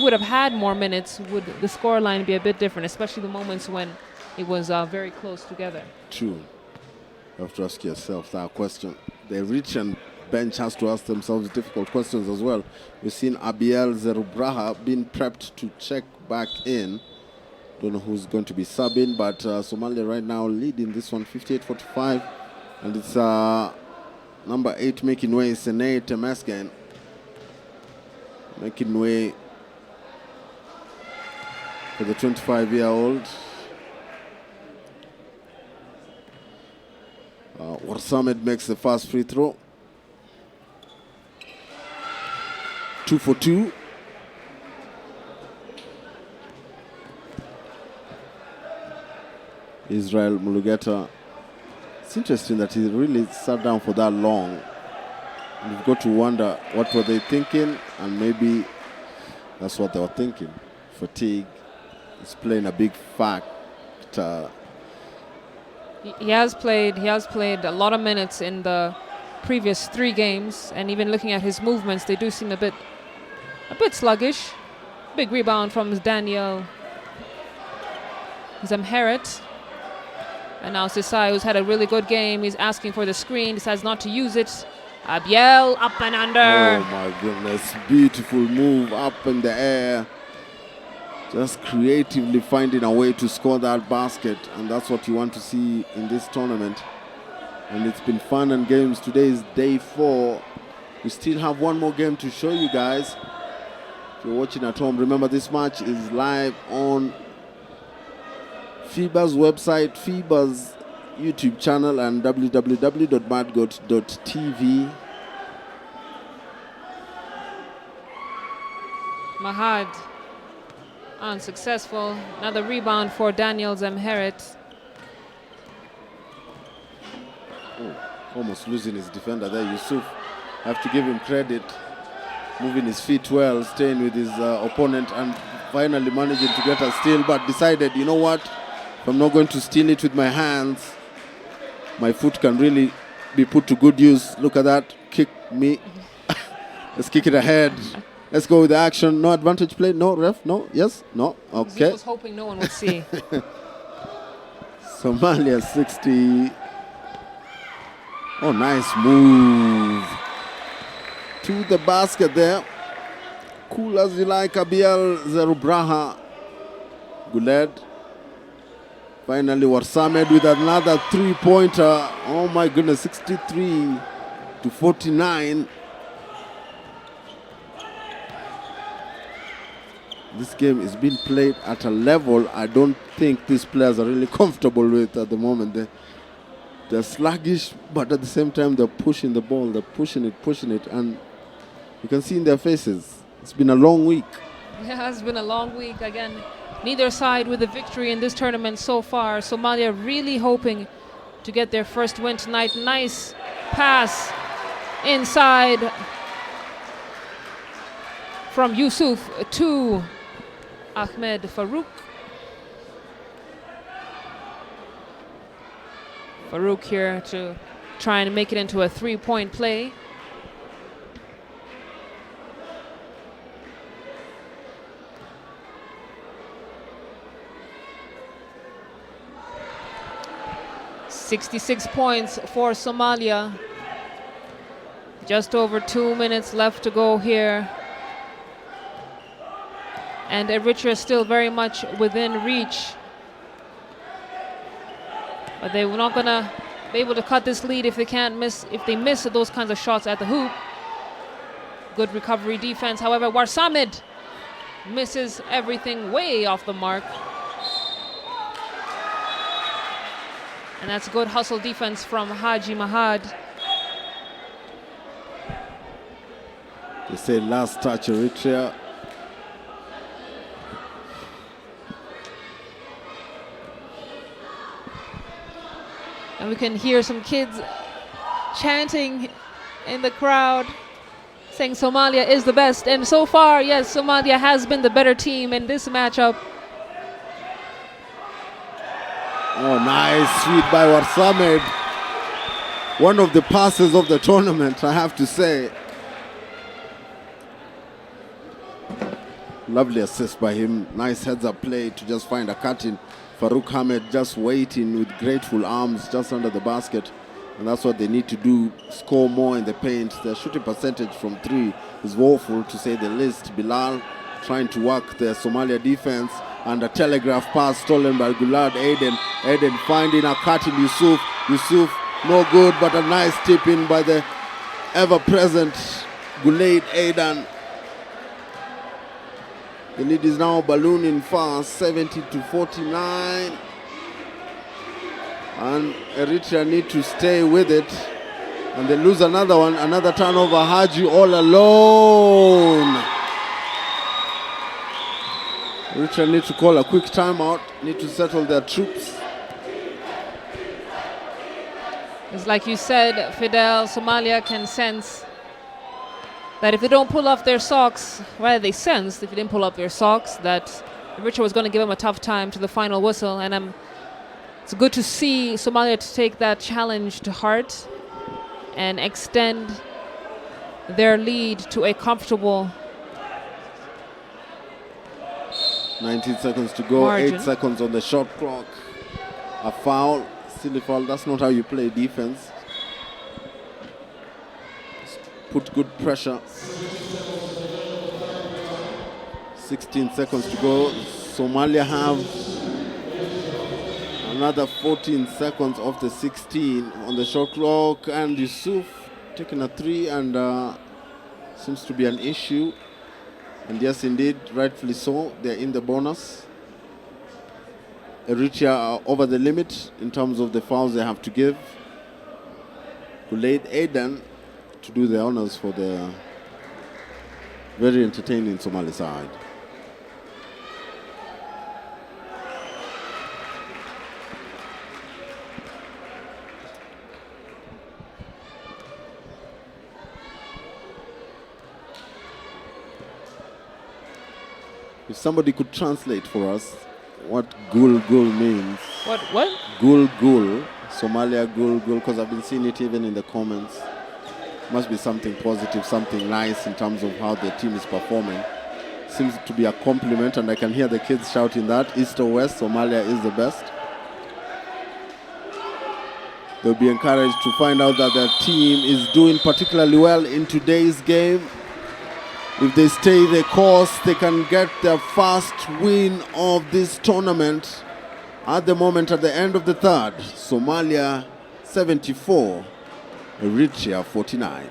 would have had more minutes, would the scoreline be a bit different, especially the moments when it was very close together. True. You have to ask yourself that question. The Eritrean bench has to ask themselves difficult questions as well. We've seen Abiel Zerubraha being prepped to check back in. Don't know who's going to be subbing, but Somalia right now leading this one 58-45. And it's number 8 making way, Senei Temesgen. Making way for the 25-year-old. Warsamed makes the first free throw. 2 for 2. Israel Mulugeta. It's interesting that he really sat down for that long. You've got to wonder, what were they thinking? And maybe that's what they were thinking. Fatigue is playing a big factor. He has played a lot of minutes in the previous 3 games, and even looking at his movements, they do seem a bit sluggish. Big rebound from Daniel Zemheret. And now Sisai, who's had a really good game, he's asking for the screen, decides not to use it. Abiel up and under. Oh my goodness, beautiful move up in the air. Just creatively finding a way to score that basket, and that's what you want to see in this tournament. And it's been fun and games. Today is day 4. We still have one more game to show you guys. If you're watching at home, remember this match is live on FIBA's website, FIBA's YouTube channel, and www.madgot.tv. Mahad unsuccessful. Another rebound for Daniel Zemheret. Oh, almost losing his defender there. Yusuf, have to give him credit. Moving his feet well, staying with his opponent, and finally managing to get a steal, but decided, you know what? If I'm not going to steal it with my hands, my foot can really be put to good use. Look at that. Kick me. Let's kick it ahead. Let's go with the action. No advantage play. No, ref. No. Yes. No. Okay. He was hoping no one would see. Somalia 60. Oh, nice move. To the basket there. Cool as you like, Abiel Zerubraha. Guled Finally, Warsamed with another three-pointer. Oh my goodness, 63-49. This game is being played at a level I don't think these players are really comfortable with at the moment. They're sluggish, but at the same time, they're pushing the ball. They're pushing it, and you can see in their faces, it's been a long week. Yeah, it's been a long week. Again, neither side with a victory in this tournament so far. Somalia really hoping to get their first win tonight. Nice pass inside from Yusuf to Ahmed Farouk. Farouk here to try and make it into a three-point play. "66 points for Somalia. Just over 2 minutes left to go here. And Eritrea still very much within reach. But they're not gonna be able to cut this lead if they miss those kinds of shots at the hoop. Good recovery defense. However, Warsamed misses everything way off the mark. And that's good hustle defense from Haji Mahad. They say last touch Eritrea. And we can hear some kids chanting in the crowd, saying Somalia is the best. And so far, yes, Somalia has been the better team in this matchup. Oh, nice sweep by Warsamed. One of the passes of the tournament, I have to say. Lovely assist by him. Nice heads-up play to just find a cut-in. Farouk Ahmed just waiting with grateful arms just under the basket. And that's what they need to do, score more in the paint. Their shooting percentage from three is woeful, to say the least. Bilal trying to work the Somalia defense, and a telegraph pass stolen by Gulad Aden. Aden finding a cut in Yusuf. Yusuf, no good, but a nice tip in by the ever-present Gulad Aden. The lead is now ballooning fast, 70-49. And Eritrea need to stay with it. And they lose another one, another turnover. Haji all alone. Eritrea need to call a quick timeout, need to settle their troops. It's like you said, Fidel, Somalia can sense that if they don't pull off their socks, well, they sensed if they didn't pull up their socks that Eritrea was going to give them a tough time to the final whistle. And it's good to see Somalia to take that challenge to heart and extend their lead to a comfortable 19 seconds to go, margin. 8 seconds on the shot clock. A foul, still a foul. That's not how you play defense. Put good pressure. 16 seconds to go. Somalia have another 14 seconds of the 16 on the shot clock, and Yusuf taking a three, and seems to be an issue. And yes, indeed, rightfully so, they're in the bonus. Eritrea are over the limit in terms of the fouls they have to give. Gulad Aden to do the honors for the very entertaining Somali side. If somebody could translate for us what gul means. What? Gul, Somalia gul, because I've been seeing it even in the comments. Must be something positive, something nice in terms of how the team is performing. Seems to be a compliment, and I can hear the kids shouting that. East or West, Somalia is the best. They'll be encouraged to find out that their team is doing particularly well in today's game. If they stay the course, they can get their first win of this tournament. At the moment, at the end of the third, Somalia 74, Eritrea 49.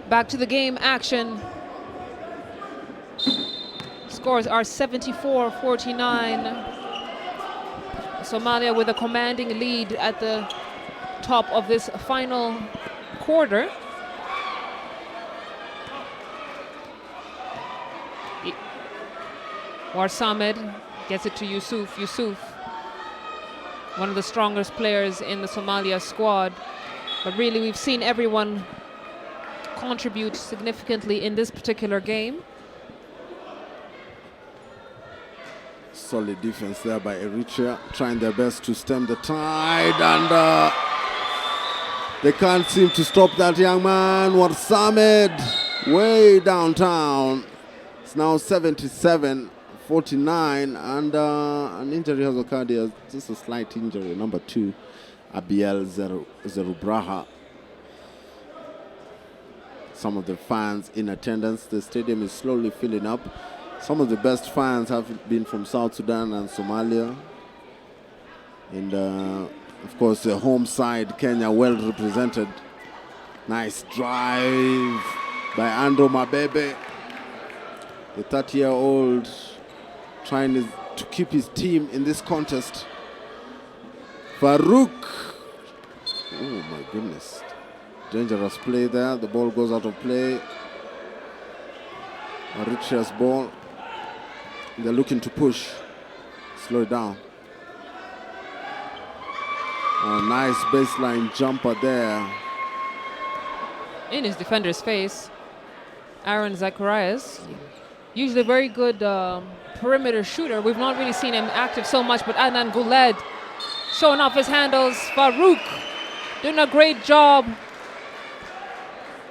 Back to the game action. Scores are 74-49. Somalia with a commanding lead at the top of this final quarter. Warsamed gets it to Yusuf. Yusuf, one of the strongest players in the Somalia squad. But really, we've seen everyone contribute significantly in this particular game. Solid defense there by Eritrea, trying their best to stem the tide, and they can't seem to stop that young man. Warsamed way downtown. It's now 77-49, and an injury has occurred here, just a slight injury. Number 2, Abiel Zerubraha. Some of the fans in attendance. The stadium is slowly filling up. Some of the best fans have been from South Sudan and Somalia. And of course, the home side, Kenya, well represented. Nice drive by Andrew Mabebe, the 30-year-old, trying to keep his team in this contest. Farouk. Oh my goodness. Dangerous play there. The ball goes out of play. Eritrea's ball. They're looking to push. Slow it down. A nice baseline jumper there. In his defender's face, Aaron Zacharias, usually a very good perimeter shooter. We've not really seen him active so much, but Adnan Guled showing off his handles. Farouk doing a great job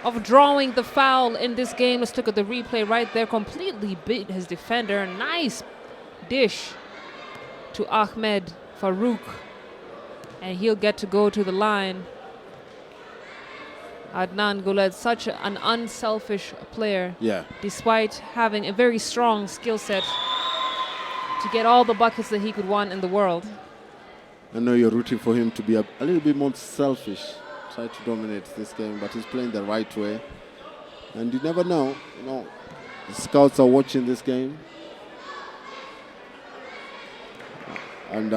of drawing the foul in this game. Let's look at the replay right there. Completely beat his defender. Nice dish to Ahmed Farouk. And he'll get to go to the line. Adnan Guled, such an unselfish player. Yeah. Despite having a very strong skill set to get all the buckets that he could want in the world. I know you're rooting for him to be a little bit more selfish. Try to dominate this game, but he's playing the right way. And you never know, the scouts are watching this game. And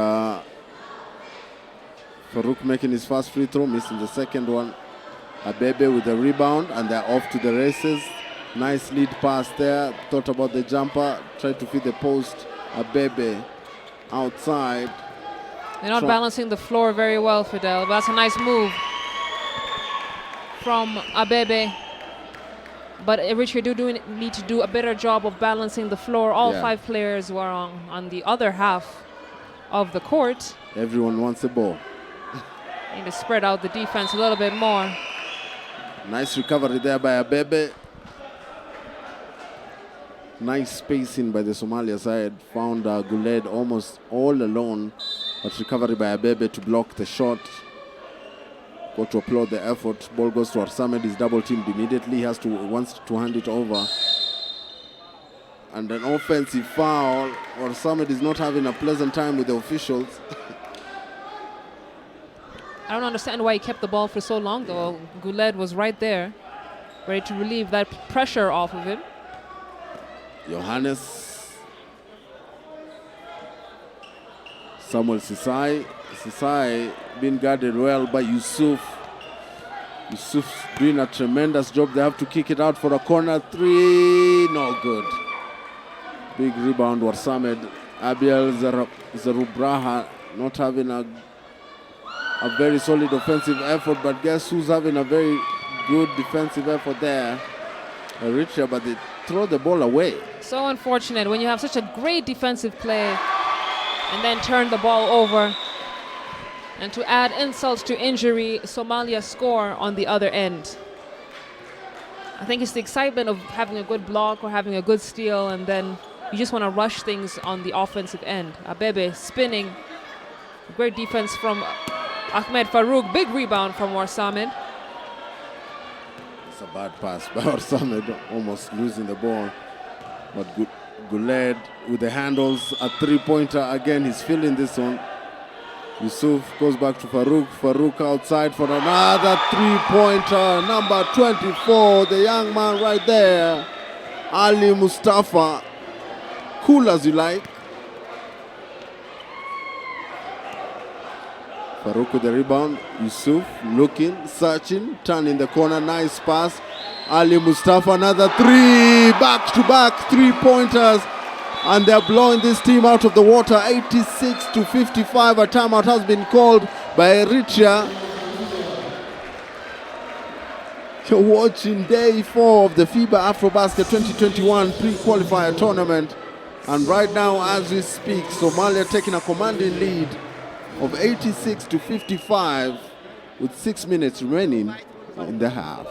Farouk making his first free throw, missing the second one. Abebe with the rebound, and they're off to the races. Nice lead pass there. Thought about the jumper, tried to feed the post. Abebe outside. They're not balancing the floor very well, Fidel. But that's a nice move from Abebe. But Eritrea do need to do a better job of balancing the floor. All 5 players were on the other half of the court. Everyone wants the ball. Need to spread out the defense a little bit more. Nice recovery there by Abebe. Nice spacing by the Somalia side. Found Guled almost all alone, but recovery by Abebe to block the shot. Got to applaud the effort. Ball goes to Arsamed. He's double teamed immediately. He wants to hand it over. And an offensive foul. Arsamed is not having a pleasant time with the officials. I don't understand why he kept the ball for so long, though. Guled was right there, ready to relieve that pressure off of him. Johannes. Samuel Sisai. Sisai being guarded well by Yusuf. Yusuf's doing a tremendous job. They have to kick it out for a corner three. No good. Big rebound, Warsamed. Abiel Zarubraha not having a very solid offensive effort, but guess who's having a very good defensive effort there? Eritrea, but they throw the ball away. So unfortunate when you have such a great defensive play and then turn the ball over. And to add insult to injury, Somalia score on the other end. I think it's the excitement of having a good block or having a good steal, and then you just want to rush things on the offensive end. Abebe spinning. Great defense from Ahmed Farouk. Big rebound from Warsamed. It's a bad pass by Warsamed, almost losing the ball. But Guled with the handles, a three-pointer. Again, he's feeling this one. Yusuf goes back to Farouk. Farouk outside for another three-pointer. Number 24, the young man right there. Ali Mustafa. Cool as you like. Farouk with the rebound. Yusuf looking, searching, turning the corner. Nice pass. Ali Mustafa, another three. Back-to-back three-pointers. And they're blowing this team out of the water. 86-55. A timeout has been called by Eritrea. You're watching day 4 of the FIBA AfroBasket 2021 pre-qualifier tournament. And right now, as we speak, Somalia taking a commanding lead of 86-55 with 6 minutes remaining in the half.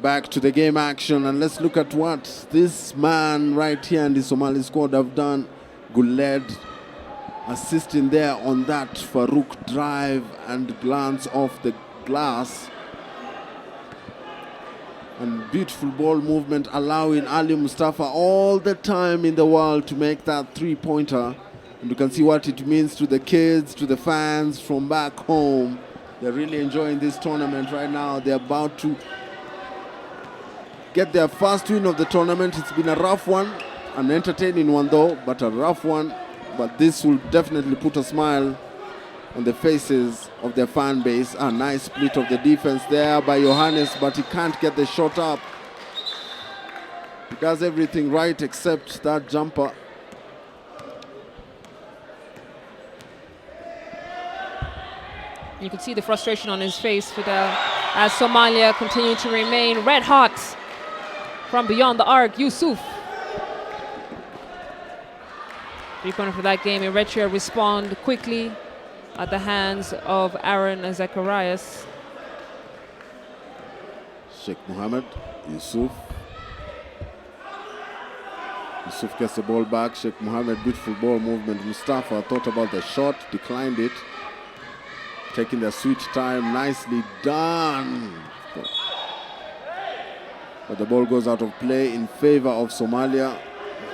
Back to the game action, and let's look at what this man right here in the Somali squad have done. Guled assisting there on that Farouk drive and glance off the glass. And beautiful ball movement, allowing Ali Mustafa all the time in the world to make that three-pointer. And you can see what it means to the kids, to the fans from back home. They're really enjoying this tournament right now. They're about to get their first win of the tournament. It's been a rough one, an entertaining one though, but a rough one. But this will definitely put a smile on the faces of their fan base. A nice split of the defense there by Johannes, but he can't get the shot up. He does everything right except that jumper. You can see the frustration on his face, Fidel, as Somalia continue to remain red hot from beyond the arc. Yusuf. Three-pointer for that game. Eritrea respond quickly at the hands of Aaron Zacharias. Sheikh Mohammed, Yusuf. Yusuf gets the ball back. Sheikh Mohammed, beautiful ball movement. Mustafa thought about the shot, declined it. Taking their sweet time, nicely done. But the ball goes out of play in favor of Somalia.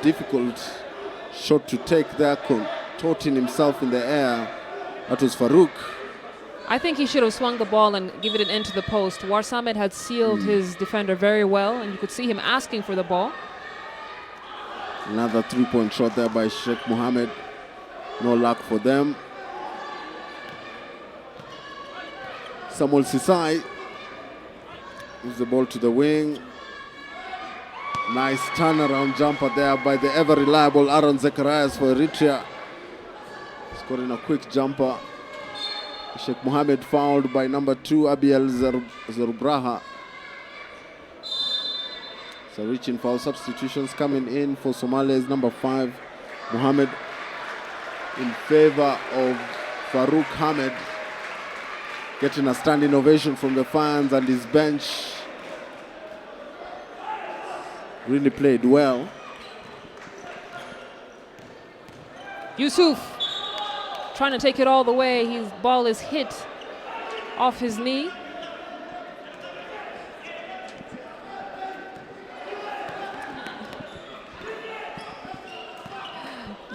Difficult shot to take there, contorting himself in the air. That was Farouk. I think he should have swung the ball and given it into the post. Warsamed had sealed his defender very well, and you could see him asking for the ball. Another three-point shot there by Sheikh Mohammed. No luck for them. Samuel Sisai moves the ball to the wing. Nice turnaround jumper there by the ever-reliable Aaron Zacharias for Eritrea. Scoring a quick jumper. Sheikh Mohammed fouled by number 2, Abiel Zerubraha. So reaching foul substitutions coming in for Somalia's number 5, Mohammed, in favor of Farouk Ahmed. Getting a standing ovation from the fans and his bench. Really played well. Yusuf trying to take it all the way. His ball is hit off his knee.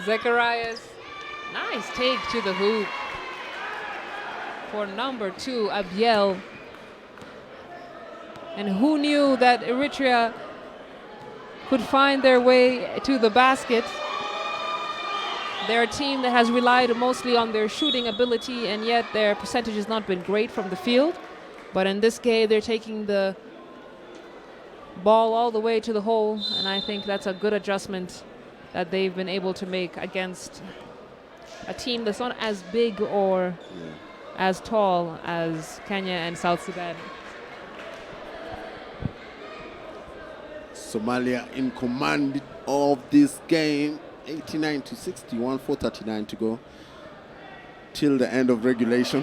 Zacharias, nice take to the hoop for number 2, Abiel. And who knew that Eritrea could find their way to the basket? They're a team that has relied mostly on their shooting ability, and yet their percentage has not been great from the field. But in this game, they're taking the ball all the way to the hole, and I think that's a good adjustment that they've been able to make against a team that's not as big or as tall as Kenya and South Sudan. Somalia in command of this game. 89-61, 4:39 to go till the end of regulation.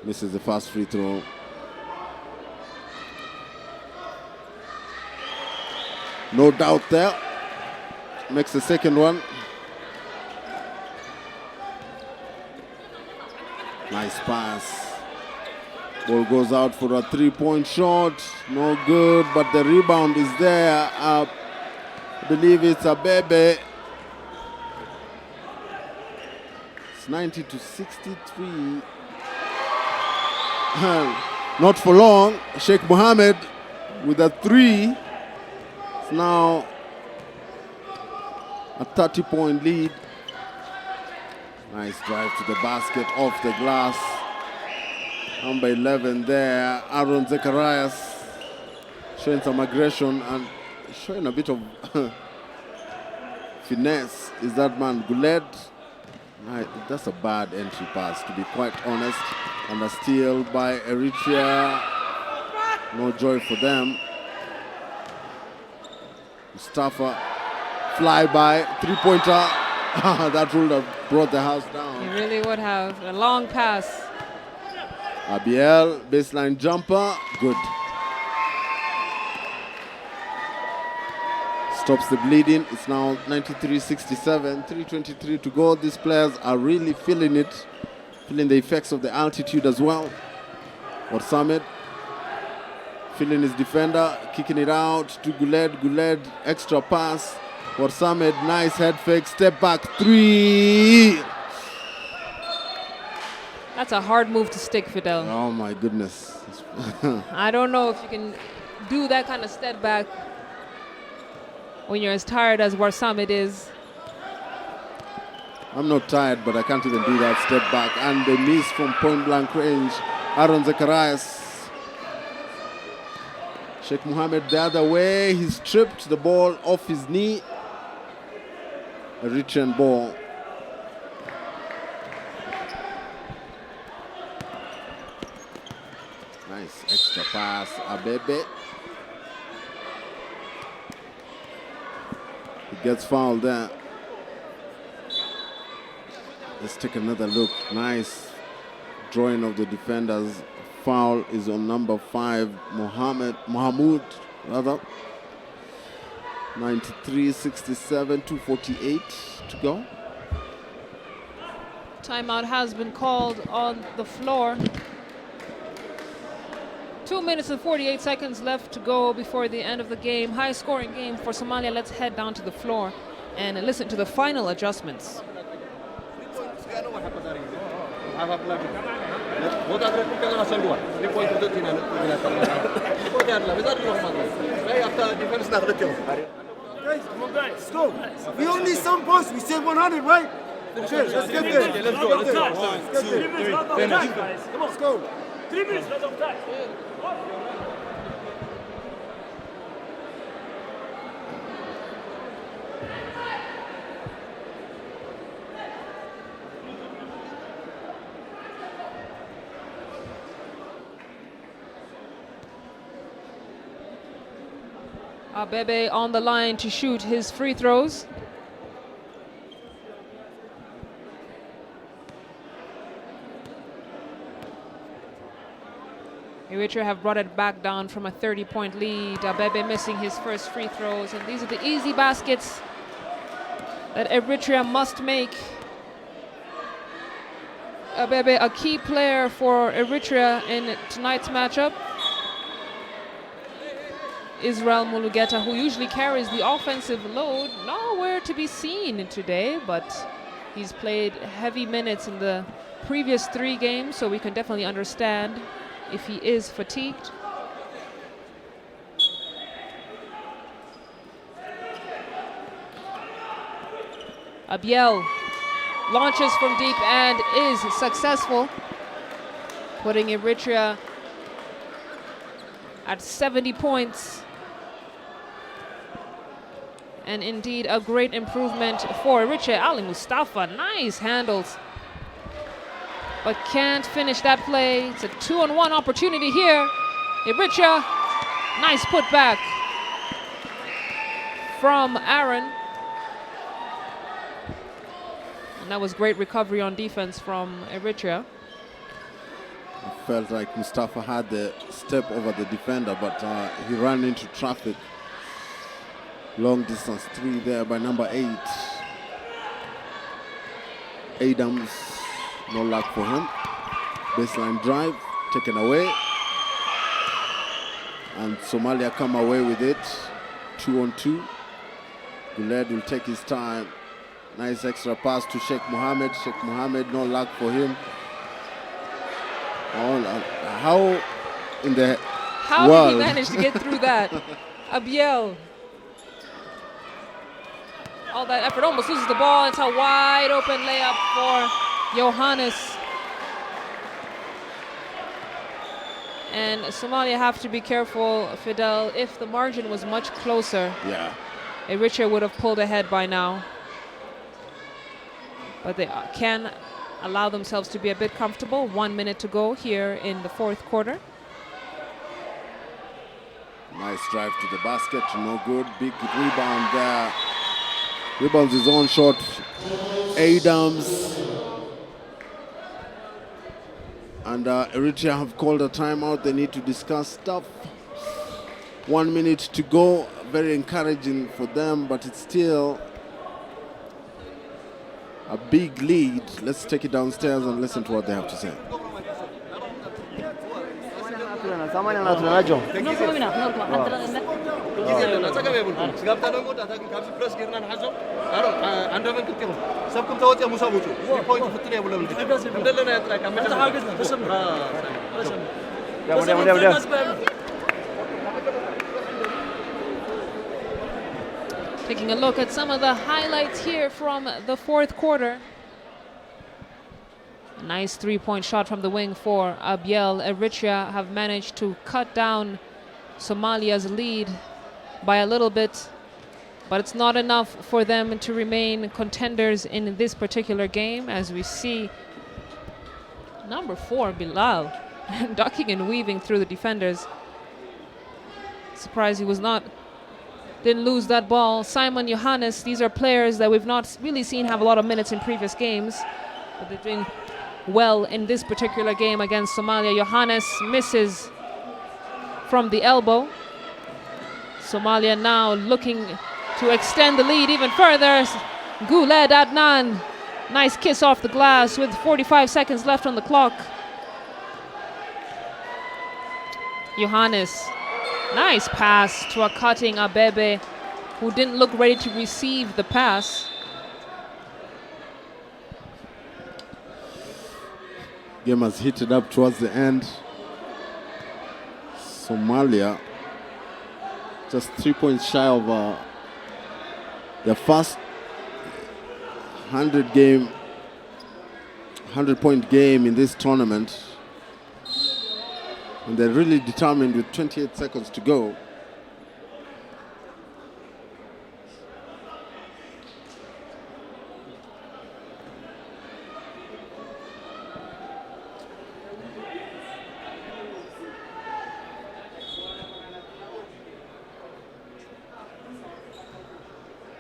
Misses the first free throw. No doubt there. Makes the second one. Nice pass. Ball goes out for a three-point shot. No good, but the rebound is there. I believe it's Abebe. It's 90-63. Not for long. Sheikh Mohammed with a 3. It's now a 30-point lead. Nice drive to the basket, off the glass. Number 11 there, Aaron Zacharias, showing some aggression and showing a bit of finesse. Is that man Guled? That's a bad entry pass, to be quite honest. And a steal by Eritrea. No joy for them. Mustafa, flyby, three-pointer. That would have brought the house down. He really would have. A long pass. Abiel, baseline jumper, good. Stops the bleeding. It's now 93-67, 3:23 to go. These players are really feeling it, feeling the effects of the altitude as well. Warsamed, feeling his defender, kicking it out to Guled. Guled, extra pass. Warsamed, nice head fake, step back, 3. That's a hard move to stick, Fidel. Oh my goodness. I don't know if you can do that kind of step back when you're as tired as Warsamed is. I'm not tired, but I can't even do that step back. And they miss from point blank range. Aaron Zacharias. Sheikh Mohammed the other way. He stripped the ball off his knee. Eritrean ball. Nice extra pass, Abebe. He gets fouled there. Let's take another look. Nice drawing of the defenders. Foul is on number 5, Mahmoud, rather. 93-67, 2:48 to go. Timeout has been called on the floor. 2 minutes and 48 seconds left to go before the end of the game. High scoring game for Somalia. Let's head down to the floor and listen to the final adjustments. Guys, come on, guys, let's go. We only need some points. We said 100, right? Cheers, let's get there. Let's go. Let's go. Come on, let's go. 3 minutes, that's of time. Abebe on the line to shoot his free throws. Eritrea have brought it back down from a 30-point lead. Abebe missing his first free throws, and these are the easy baskets that Eritrea must make. Abebe, a key player for Eritrea in tonight's matchup. Israel Mulugeta, who usually carries the offensive load, nowhere to be seen today, but he's played heavy minutes in the previous 3 games, so we can definitely understand if he is fatigued. Abiel launches from deep and is successful, putting Eritrea at 70 points. And indeed a great improvement for Eritrea. Ali Mustafa, nice handles, but can't finish that play. It's a 2-on-1 opportunity here. Eritrea, nice putback from Aaron. And that was great recovery on defense from Eritrea. It felt like Mustafa had the step over the defender, but he ran into traffic. Long distance 3 there by number 8. Adams, no luck for him. Baseline drive, taken away. And Somalia come away with it. 2-on-2. Guled will take his time. Nice extra pass to Sheikh Mohammed. Sheikh Mohammed, no luck for him. How in the How world did he manage to get through that? Abiel. All that effort, almost loses the ball. It's a wide open layup for Johannes. And Somalia have to be careful, Fidel. If the margin was much closer, Eritrea would have pulled ahead by now. But they can allow themselves to be a bit comfortable. 1 minute to go here in the 4th quarter. Nice drive to the basket, no good. Big rebound there. Rebounds his own shot. Adams. And Eritrea have called a timeout. They need to discuss stuff. 1 minute to go. Very encouraging for them, but it's still a big lead. Let's take it downstairs and listen to what they have to say. Taking a look at some of the highlights here from the 4th quarter. Nice 3-point shot from the wing for Abiel. Eritrea have managed to cut down Somalia's lead by a little bit, but it's not enough for them to remain contenders in this particular game, as we see number 4, Bilal, ducking and weaving through the defenders. Surprised he didn't lose that ball. Simon Johannes, these are players that we've not really seen have a lot of minutes in previous games, but they're doing well in this particular game against Somalia. Johannes misses from the elbow. Somalia now looking to extend the lead even further. Guled Adnan, nice kiss off the glass with 45 seconds left on the clock. Johannes, nice pass to a cutting Abebe, who didn't look ready to receive the pass. Game has heated up towards the end. Somalia just 3 points shy of their first 100-point game in this tournament. And they're really determined with 28 seconds to go.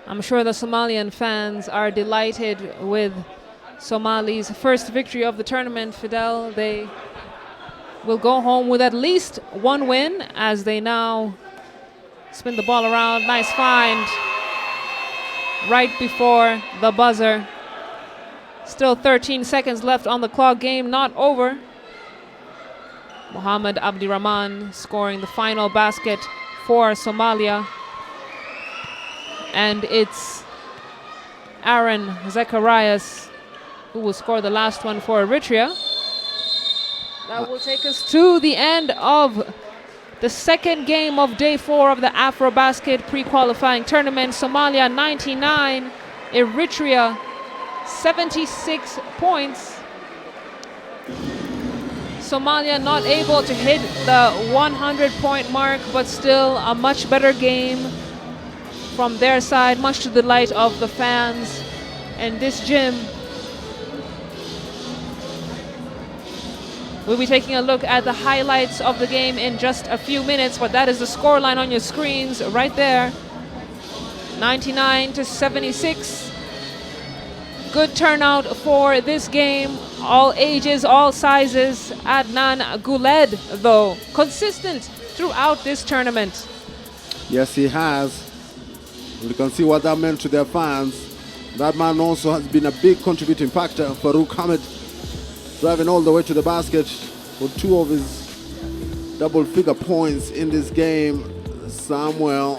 I'm sure the Somalian fans are delighted with Somali's first victory of the tournament, Fidel. They will go home with at least one win as they now spin the ball around. Nice find right before the buzzer. Still 13 seconds left on the clock. Game not over. Mohamed Abdirahman scoring the final basket for Somalia. And it's Aaron Zacharias who will score the last one for Eritrea. That will take us to the end of the second game of day 4 of the AfroBasket pre-qualifying tournament. Somalia 99, Eritrea 76 points. Somalia not able to hit the 100-point mark, but still a much better game from their side, much to the delight of the fans in this gym. We'll be taking a look at the highlights of the game in just a few minutes, but that is the scoreline on your screens right there. 99-76. Good turnout for this game. All ages, all sizes. Adnan Guled, though, consistent throughout this tournament. Yes, he has. You can see what that meant to their fans. That man also has been a big contributing factor. Farouk Ahmed driving all the way to the basket for 2 of his double-figure points in this game. Samuel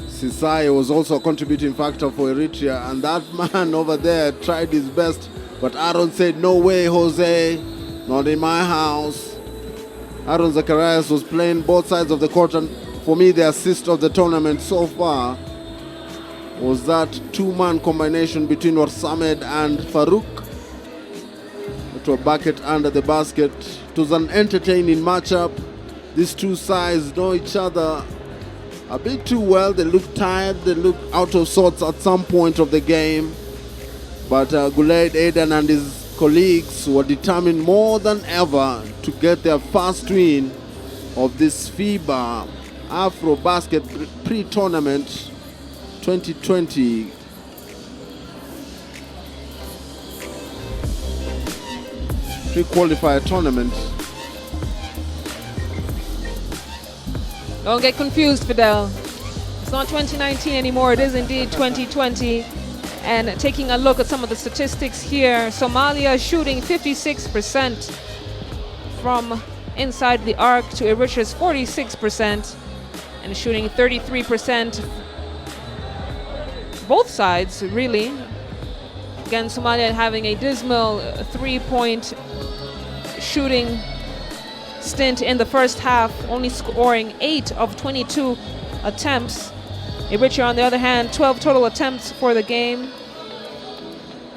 Sisai was also a contributing factor for Eritrea, and that man over there tried his best, but Aaron said, no way, Jose, not in my house. Aaron Zacharias was playing both sides of the court, and for me, the assist of the tournament so far was that 2-man combination between Warsamed and Farouk. To a bucket under the basket. It was an entertaining matchup. These two sides know each other a bit too well. They look tired, they look out of sorts at some point of the game. But Guled Aden and his colleagues were determined more than ever to get their first win of this FIBA AfroBasket pre-tournament 2020. Pre-qualifier tournament. Don't get confused, Fidel. It's not 2019 anymore. It is indeed 2020. And taking a look at some of the statistics here, Somalia shooting 56% from inside the arc to Eritrea's 46%, and shooting 33%. Both sides, really. Again, Somalia having a dismal 3-point shooting stint in the first half, only scoring 8 of 22 attempts. Eritrea, on the other hand, 12 total attempts for the game.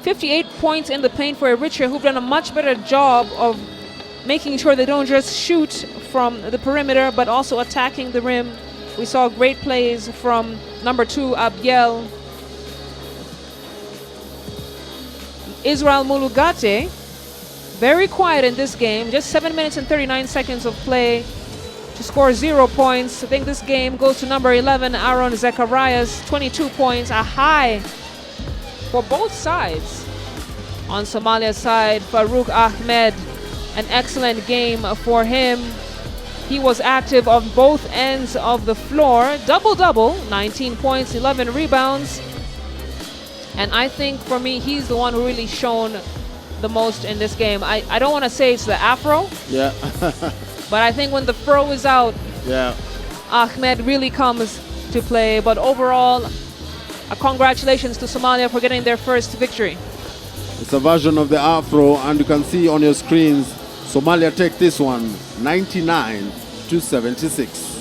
58 points in the paint for Eritrea, who've done a much better job of making sure they don't just shoot from the perimeter, but also attacking the rim. We saw great plays from number 2, Abiel. Israel Mulugate, very quiet in this game, just 7 minutes and 39 seconds of play to score 0 points. I think this game goes to number 11, Aaron Zacharias, 22 points, a high for both sides. On Somalia's side, Farouk Ahmed, an excellent game for him. He was active on both ends of the floor, double-double, 19 points, 11 rebounds. And I think, for me, he's the one who really shone the most in this game. I don't want to say it's the afro. Yeah. But I think when the fro is out, yeah, Ahmed really comes to play. But overall, congratulations to Somalia for getting their first victory. It's a version of the afro, and you can see on your screens, Somalia take this one, 99-76.